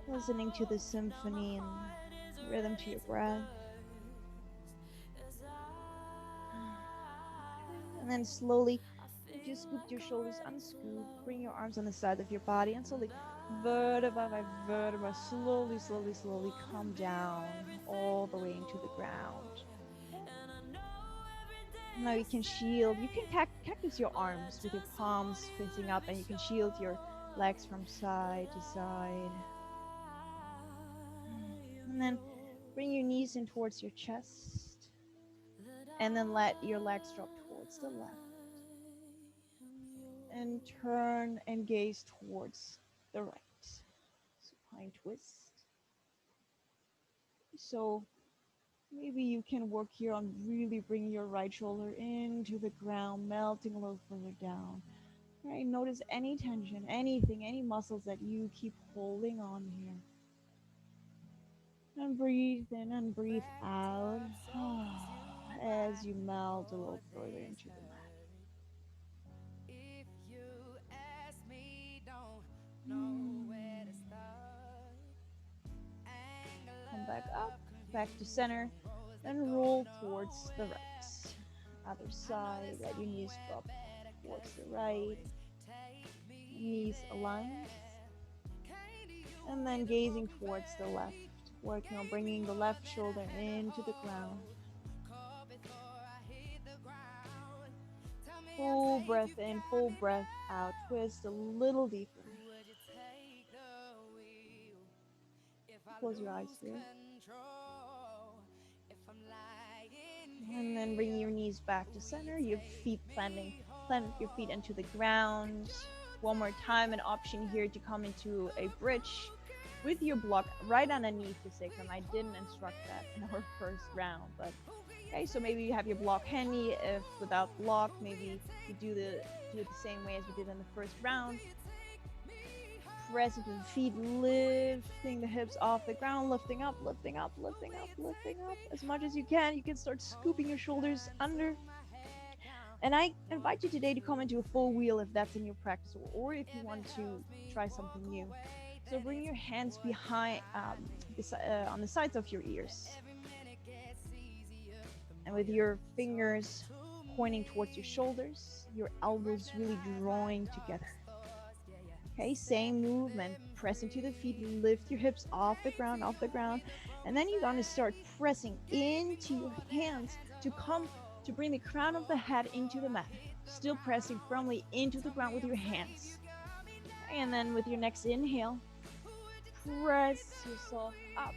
listening to the symphony and rhythm to your breath. And then slowly, if you scooped your shoulders, unscoop, bring your arms on the side of your body, and slowly, vertebra by vertebra, slowly, slowly, slowly come down all the way into the ground. Now you can shield, you can cactus your arms with your palms facing up, and you can shield your legs from side to side. And then bring your knees in towards your chest, and then let your legs drop towards the left. And turn and gaze towards the right. Supine twist. So maybe you can work here on really bringing your right shoulder into the ground, melting a little further down. Right, notice any tension, anything, any muscles that you keep holding on here. And breathe in and breathe out as you melt a little further into the mat. Come back up, back to center, then roll towards the right. Other side, let your knees drop towards the right, knees aligned, and then gazing towards the left, working on bringing the left shoulder into the ground. Full breath in, full breath out, twist a little deeper. Close your eyes here. And then bring your knees back to center, your feet plant your feet into the ground. One more time, an option here to come into a bridge with your block right underneath the sacrum. I didn't instruct that in our first round, but okay, so maybe you have your block handy. If without block, maybe you do it the same way as we did in the first round. Press into the feet, lifting the hips off the ground, lifting up, lifting up, lifting up, lifting up as much as you can. You can start scooping your shoulders under. And I invite you today to come into a full wheel if that's in your practice, or if you want to try something new. So bring your hands behind, on the sides of your ears, and with your fingers pointing towards your shoulders, your elbows really drawing together. Okay, same movement. Press into the feet, lift your hips off the ground, and then you're gonna start pressing into your hands to bring the crown of the head into the mat. Still pressing firmly into the ground with your hands. And then with your next inhale, press yourself up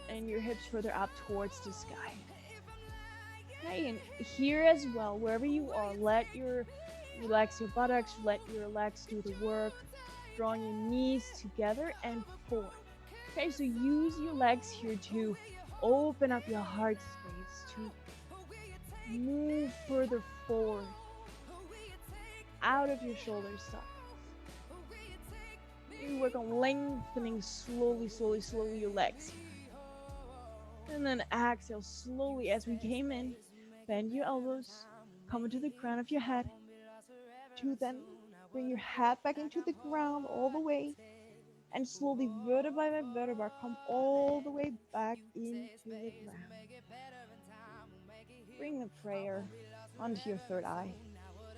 and your hips further up towards the sky. Okay, and here as well, wherever you are, relax your buttocks, let your legs do the work, drawing your knees together and forward. Okay, so use your legs here to open up your heart space, to move further forward, out of your shoulder sockets. You work on lengthening slowly your legs. And then exhale slowly as we came in. Bend your elbows, come into the crown of your head. To then bring your head back into the ground all the way. And slowly, vertebra by vertebra, come all the way back into the ground. Bring the prayer onto your third eye.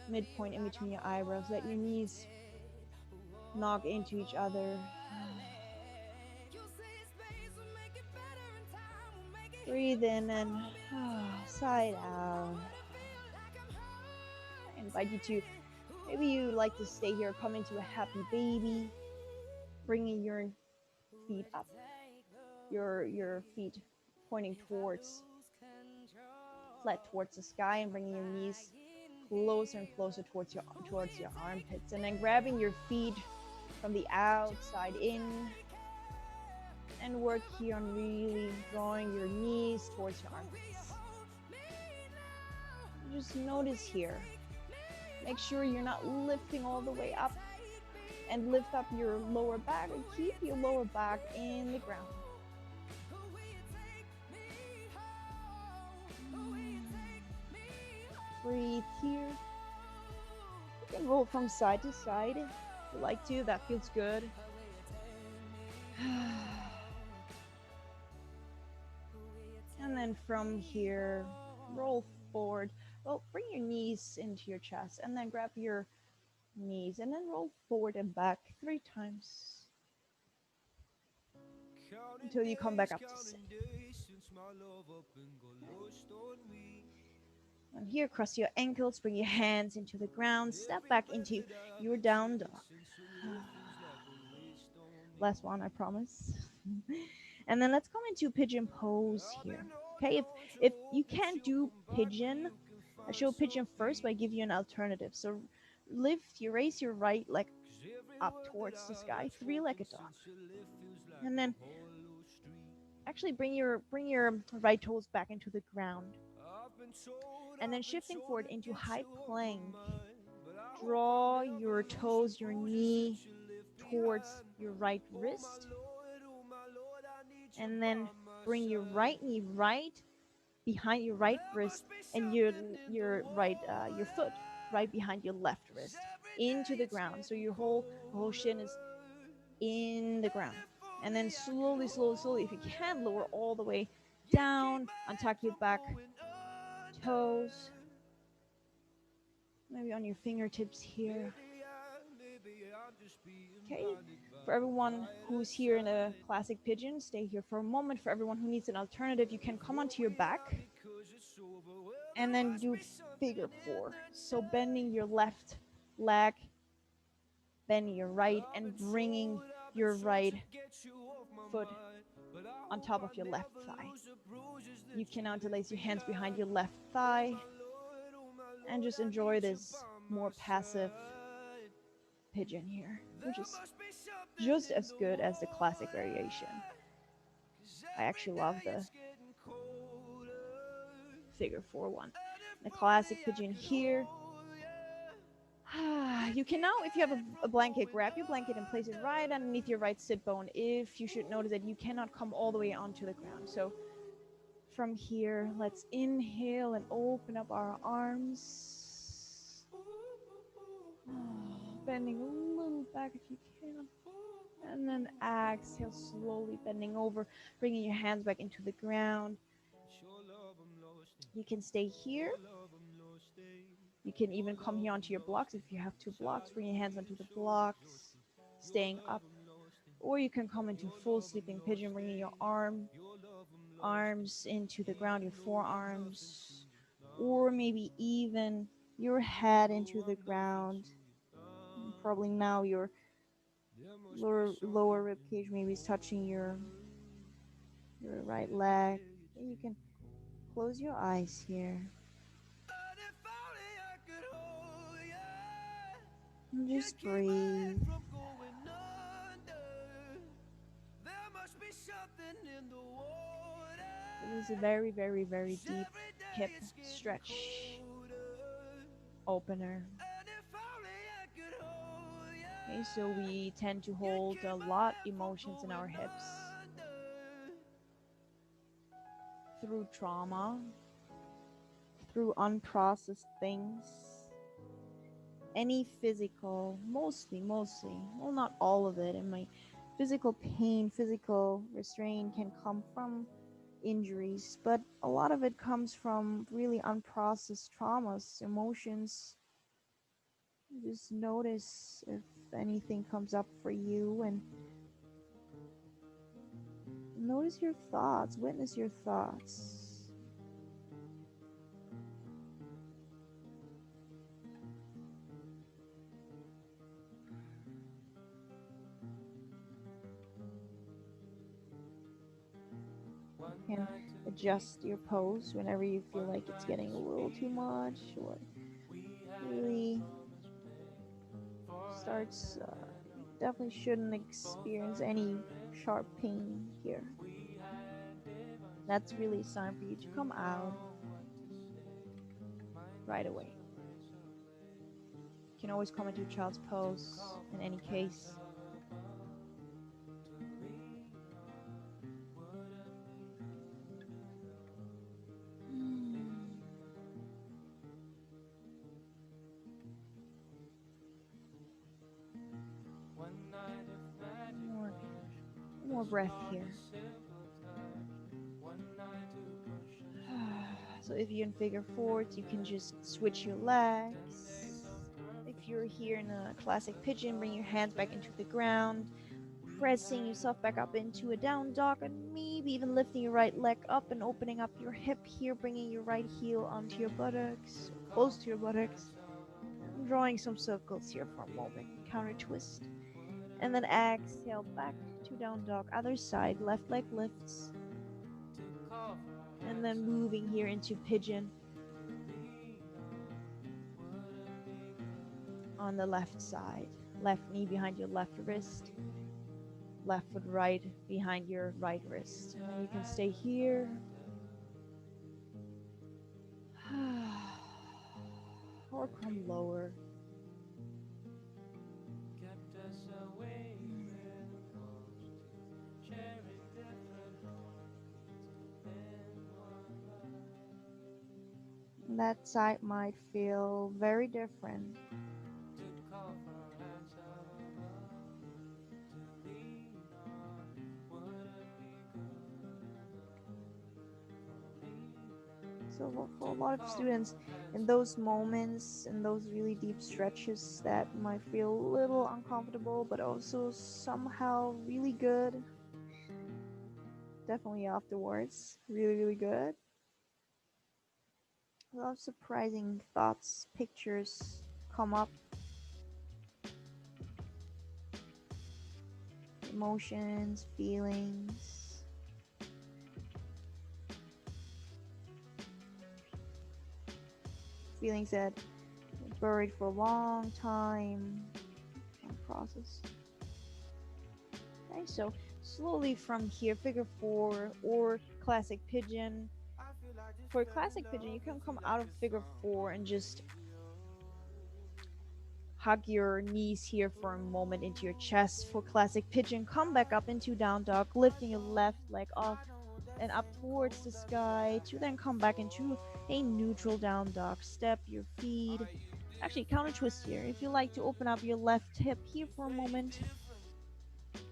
midpoint in between your eyebrows. Let your knees knock into each other. Breathe in and sigh out. I invite you to, maybe you like to stay here, come into a happy baby, bringing your feet up, your feet pointing towards, flat towards the sky, and bringing your knees closer and closer towards your armpits, and then grabbing your feet from the outside in, and work here on really drawing your knees towards your armpits. Just notice here. Make sure you're not lifting all the way up, and lift up your lower back and keep your lower back in the ground. Breathe here. You can roll from side to side if you like to. That feels good. And then from here, roll forward. Well, bring your knees into your chest, and then grab your knees, and then roll forward and back 3 times until you come back up to sit. And here, cross your ankles, bring your hands into the ground, step back into your down dog. Last one, I promise. And then let's come into pigeon pose here. Okay, if you can't do pigeon, I show pigeon first, but I give you an alternative. So raise your right leg up towards the sky, 3-legged dog. And then actually bring your right toes back into the ground. And then shifting forward into high plank. Draw your toes, your knee towards your right wrist. And then bring your right knee right behind your right wrist, and your foot right behind your left wrist into the ground. So your whole shin is in the ground. And then slowly, slowly, slowly, if you can, lower all the way down, untuck your back toes, maybe on your fingertips here. Okay, for everyone who's here in a classic pigeon, stay here for a moment. For everyone who needs an alternative, you can come onto your back and then do figure 4. So bending your left leg, bending your right, and bringing your right foot on top of your left thigh. You can now interlace your hands behind your left thigh and just enjoy this more passive pigeon here, which is just as good as the classic variation. I actually love the figure 4 one. The classic pigeon here. You can now, if you have a blanket, grab your blanket and place it right underneath your right sit bone. If you should notice that you cannot come all the way onto the ground. So from here, let's inhale and open up our arms. Bending a little back if you can. And then exhale, slowly bending over, bringing your hands back into the ground. You can stay here. You can even come here onto your blocks if you have 2 blocks. Bring your hands onto the blocks, staying up. Or you can come into full sleeping pigeon, bringing your arms into the ground, your forearms, or maybe even your head into the ground. Probably now your lower rib cage maybe is touching your right leg. And you can close your eyes here. And just breathe. It is a very, very, very deep hip stretch opener. Okay, so we tend to hold a lot emotions in our hips through trauma, through unprocessed things. Any physical, mostly, well, not all of it. And my physical pain, physical restraint can come from injuries, but a lot of it comes from really unprocessed traumas, emotions Just notice if anything comes up for you, and notice your thoughts, witness your thoughts. You can adjust your pose whenever you feel like it's getting a little too much, or really starts. Definitely shouldn't experience any sharp pain here. That's really a sign for you to come out right away. You can always come into child's pose in any case. More, more breath here. So if you're in figure fours, you can just switch your legs. If you're here in a classic pigeon, bring your hands back into the ground, pressing yourself back up into a down dog, and maybe even lifting your right leg up and opening up your hip here, bringing your right heel onto your buttocks, close to your buttocks, and drawing some circles here for a moment. Counter twist. And then exhale back to down dog. Other side, left leg lifts. And then moving here into pigeon on the left side. Left knee behind your left wrist. Left foot right behind your right wrist. And then you can stay here. Or come lower. That side might feel very different. So for a lot of students, in those moments, in those really deep stretches that might feel a little uncomfortable, but also somehow really good, definitely afterwards, really, really good. A lot of surprising thoughts, pictures come up, emotions, feelings. Feelings that are buried for a long time, can't process. Okay, so slowly from here, figure four or classic pigeon. For classic pigeon, you can come out of figure four and just hug your knees here for a moment into your chest. For classic pigeon, come back up into down dog, lifting your left leg off and up towards the sky to then come back into a neutral down dog. Step your feet. Actually, counter twist here. If you like to open up your left hip here for a moment.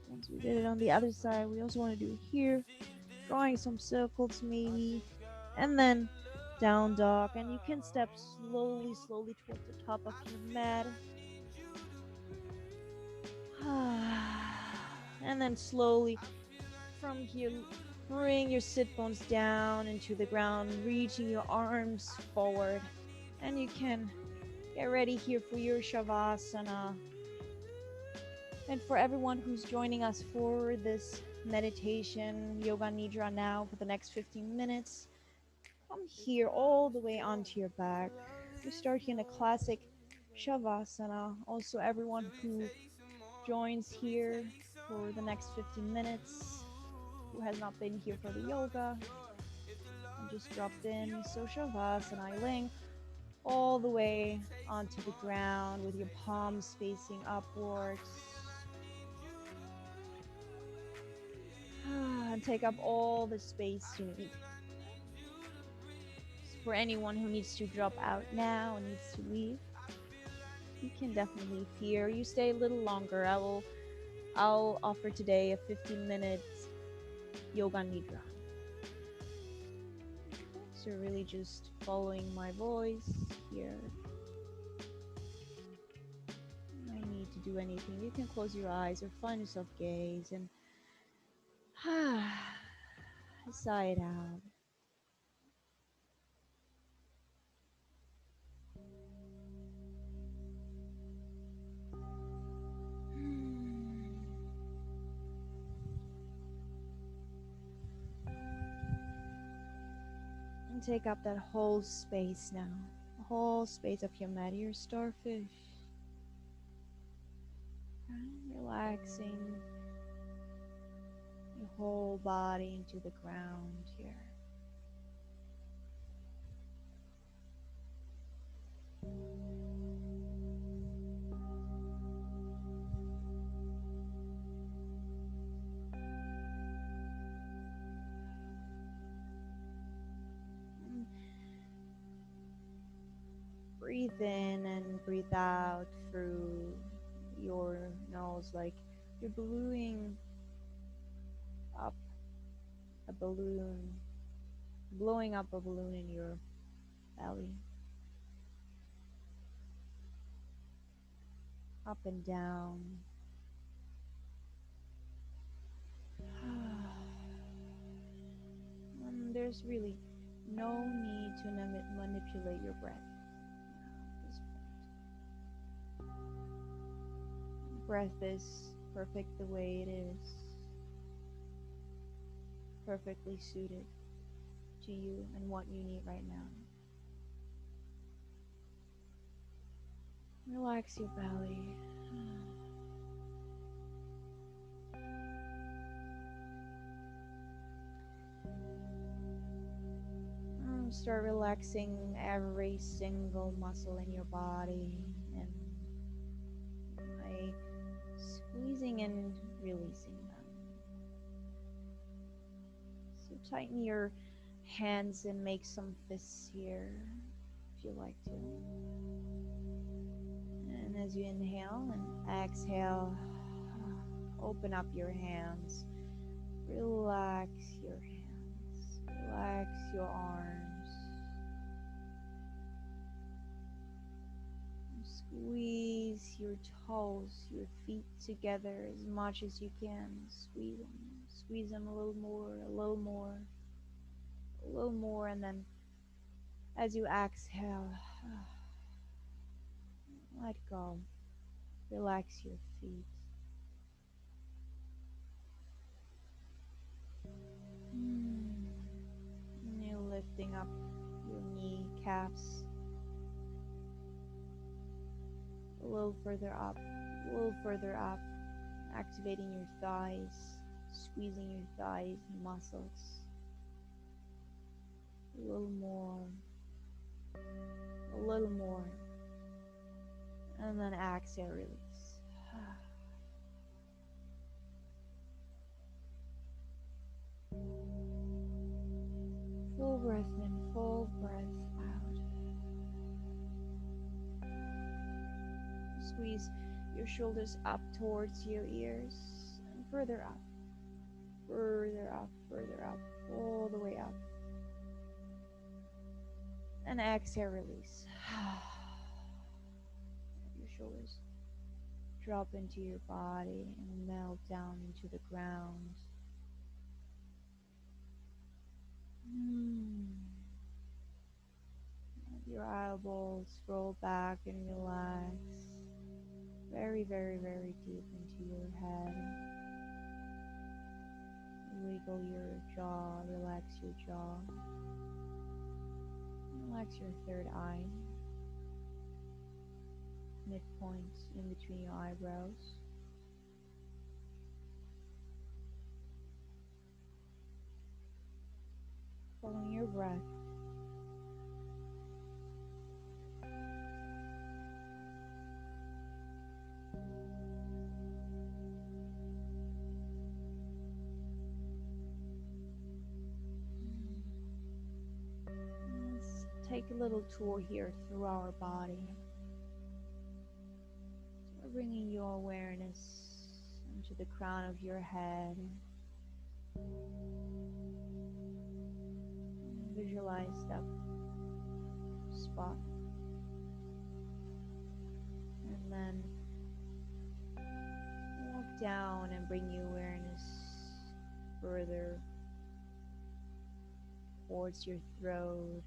Once we did it on the other side, we also want to do it here. Drawing some circles maybe. And then down dog. And you can step slowly, slowly towards the top of your mat. And then slowly from here, bring your sit bones down into the ground, reaching your arms forward. And you can get ready here for your Shavasana. And for everyone who's joining us for this meditation, Yoga Nidra now for the next 15 minutes, come here all the way onto your back. We start here in a classic Shavasana. Also, everyone who joins here for the next 15 minutes who has not been here for the yoga and just dropped in. So Shavasana, laying all the way onto the ground with your palms facing upwards. And take up all the space you need. For anyone who needs to drop out now and needs to leave, you can definitely leave here. You stay a little longer. I'll offer today a 15-minute Yoga Nidra. So really just following my voice here. do anything, you can close your eyes or find yourself gaze and sigh it out. And take up that whole space now. The whole space of humanity, your starfish. And relaxing your whole body into the ground here. Breathe in and breathe out through your nose like you're blowing up a balloon, blowing up a balloon in your belly. Up and down. There's really no need to manipulate your breath at this point. Breath is perfect the way it is, perfectly suited to you and what you need right now. Relax your belly. Start relaxing every single muscle in your body and by squeezing and releasing them. So tighten your hands and make some fists here if you like to. And as you inhale and exhale, open up your hands. Relax your hands. Relax your arms. Squeeze your toes, your feet together as much as you can. Squeeze them a little more, a little more, a little more, and then as you exhale, let go. Relax your feet. And you're lifting up your kneecaps. A little further up, a little further up, activating your thighs, squeezing your thighs muscles. A little more, a little more, and then exhale, release. Full breath in, full breath out. Squeeze your shoulders up towards your ears and further up, further up, further up, all the way up. And exhale, release. Your shoulders drop into your body and melt down into the ground. Your eyeballs roll back and relax. Very, very, very deep into your head. Wiggle your jaw, relax your jaw. Relax your third eye. Midpoint in between your eyebrows. Following your breath. Let's take a little tour here through our body. So we're bringing your awareness into the crown of your head. Visualize that spot. And then down and bring your awareness further towards your throat.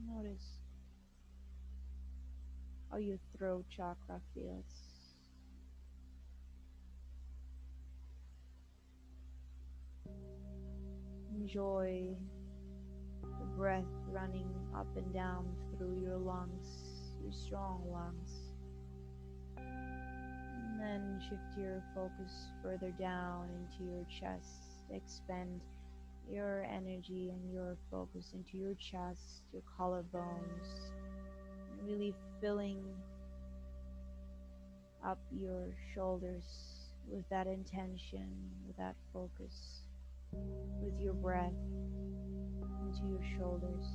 Notice how your throat chakra feels. Enjoy the breath running up and down through your lungs, your strong lungs. And then shift your focus further down into your chest. Expend your energy and your focus into your chest, your collarbones, really filling up your shoulders with that intention, with that focus, with your breath into your shoulders,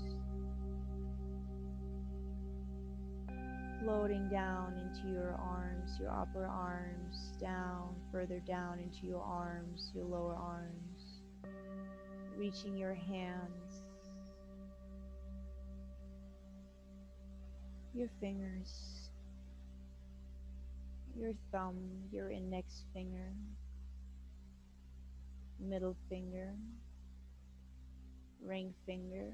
floating down into your arms, your upper arms, down, further down into your arms, your lower arms, reaching your hands, your fingers, your thumb, your index finger, middle finger, ring finger,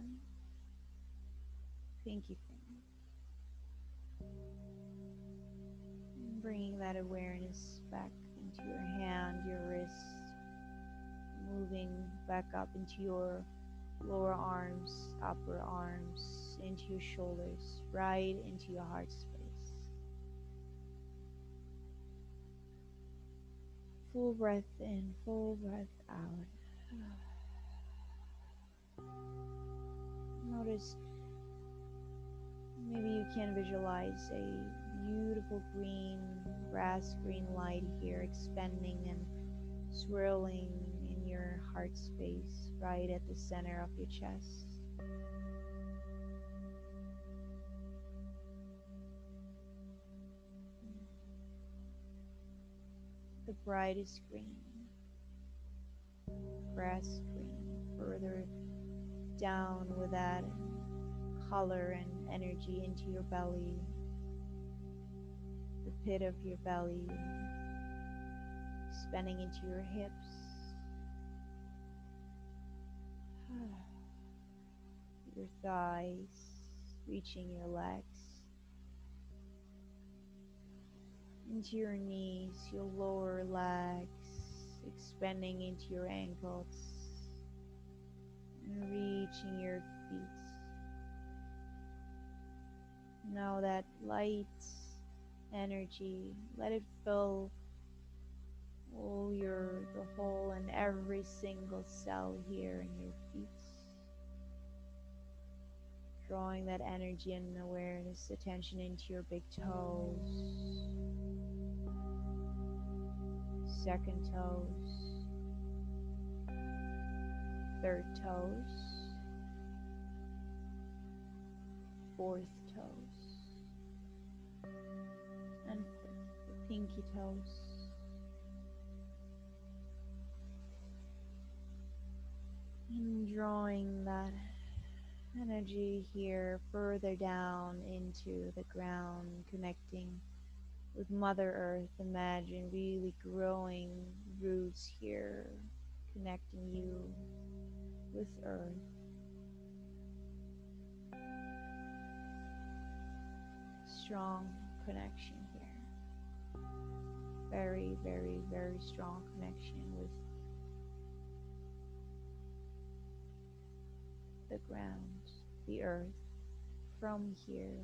pinky finger. And bringing that awareness back into your hand, your wrist, moving back up into your lower arms, upper arms, into your shoulders, right into your heart space. Full breath in, full breath out. Notice, maybe you can visualize a beautiful green, grass green light here expanding and swirling in your heart space, right at the center of your chest. The brightest green, grass green, further down with that color and energy into your belly, the pit of your belly, expanding into your hips, your thighs, reaching your legs, into your knees, your lower legs, expanding into your ankles, and reaching your feet. Now that light energy, let it fill the whole and every single cell here in your feet. Drawing that energy and awareness, attention into your big toes, second toes, third toes, fourth toes, and the pinky toes. And drawing that energy here further down into the ground, connecting with Mother Earth. Imagine really growing roots here, connecting you with Earth. Strong connection here. Very, very, very strong connection with the ground, the earth. From here,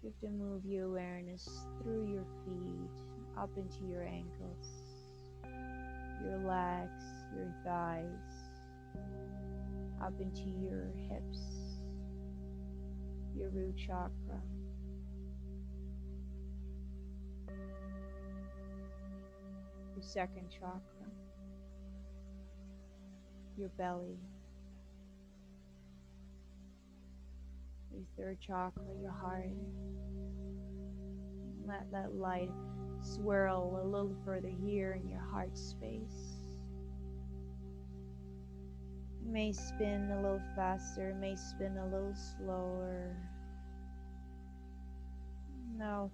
shift and move your awareness through your feet, up into your ankles, your legs, your thighs, up into your hips, your root chakra, your second chakra, your belly, your third chakra, your heart. Let that light swirl a little further here in your heart space. May spin a little faster, may spin a little slower. Now,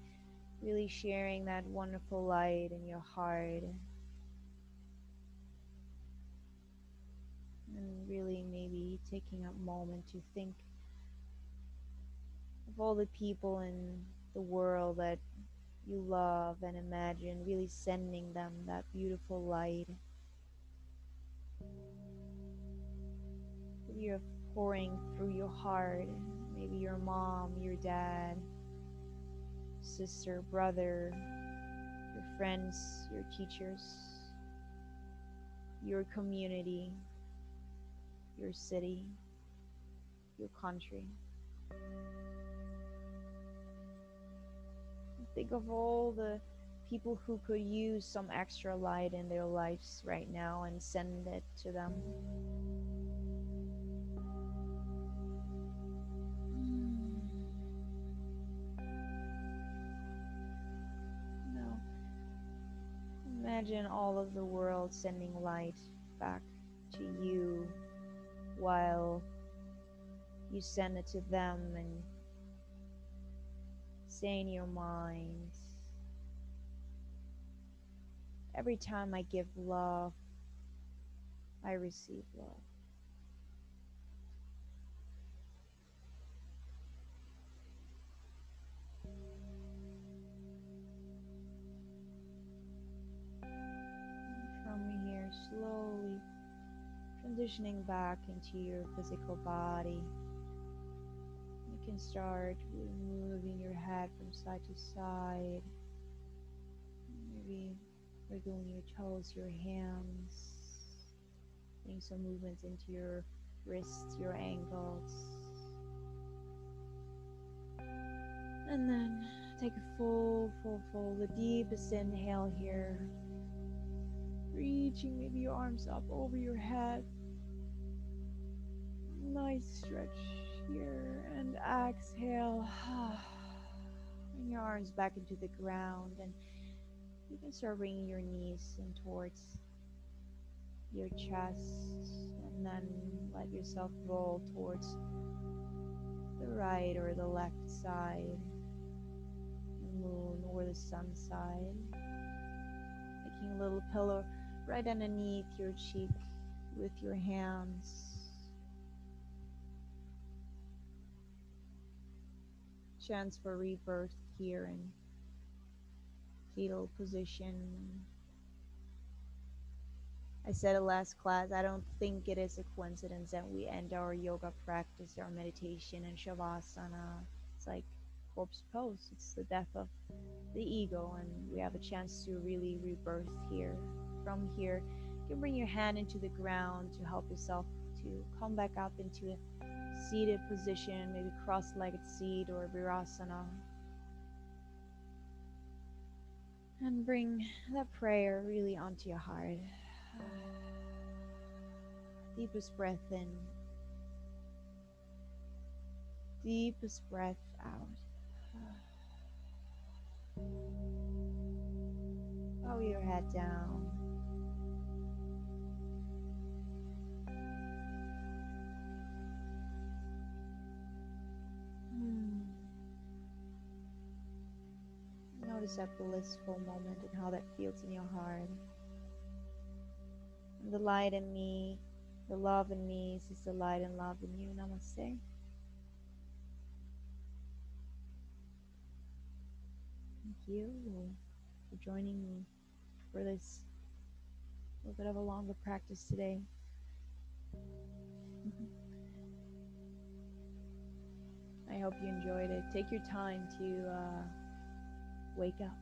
really sharing that wonderful light in your heart, and really maybe taking a moment to think of all the people in the world that you love, and imagine really sending them that beautiful light that you're pouring through your heart. Maybe your mom, your dad, sister, brother, your friends, your teachers, your community, your city, your country. Think of all the people who could use some extra light in their lives right now and send it to them. Now, imagine all of the world sending light back to you while you send it to them, and say in your mind, every time I give love, I receive love. From here, slowly transitioning back into your physical body. You can start moving your head from side to side. Maybe wiggling your toes, your hands, getting some movements into your wrists, your ankles. And then take a the deepest inhale here. Reaching maybe your arms up over your head. Nice stretch here, and exhale. Bring your arms back into the ground, and you can start bringing your knees in towards your chest, and then let yourself roll towards the right or the left side, the moon or the sun side, making a little pillow right underneath your cheek with your hands. Chance for rebirth here in fetal position. I said it last class, I don't think it is a coincidence that we end our yoga practice, our meditation in Shavasana. It's like corpse pose. It's the death of the ego, and we have a chance to really rebirth here. From here, you can bring your hand into the ground to help yourself to come back up into a seated position, maybe cross-legged seat or Virasana. And bring that prayer really onto your heart. Deepest breath in. Deepest breath out. Bow your head down. Notice that blissful moment and how that feels in your heart. And the light in me, the love in me is the light and love in you. Namaste. Thank you for joining me for this little bit of a longer practice today. I hope you enjoyed it. Take your time to wake up.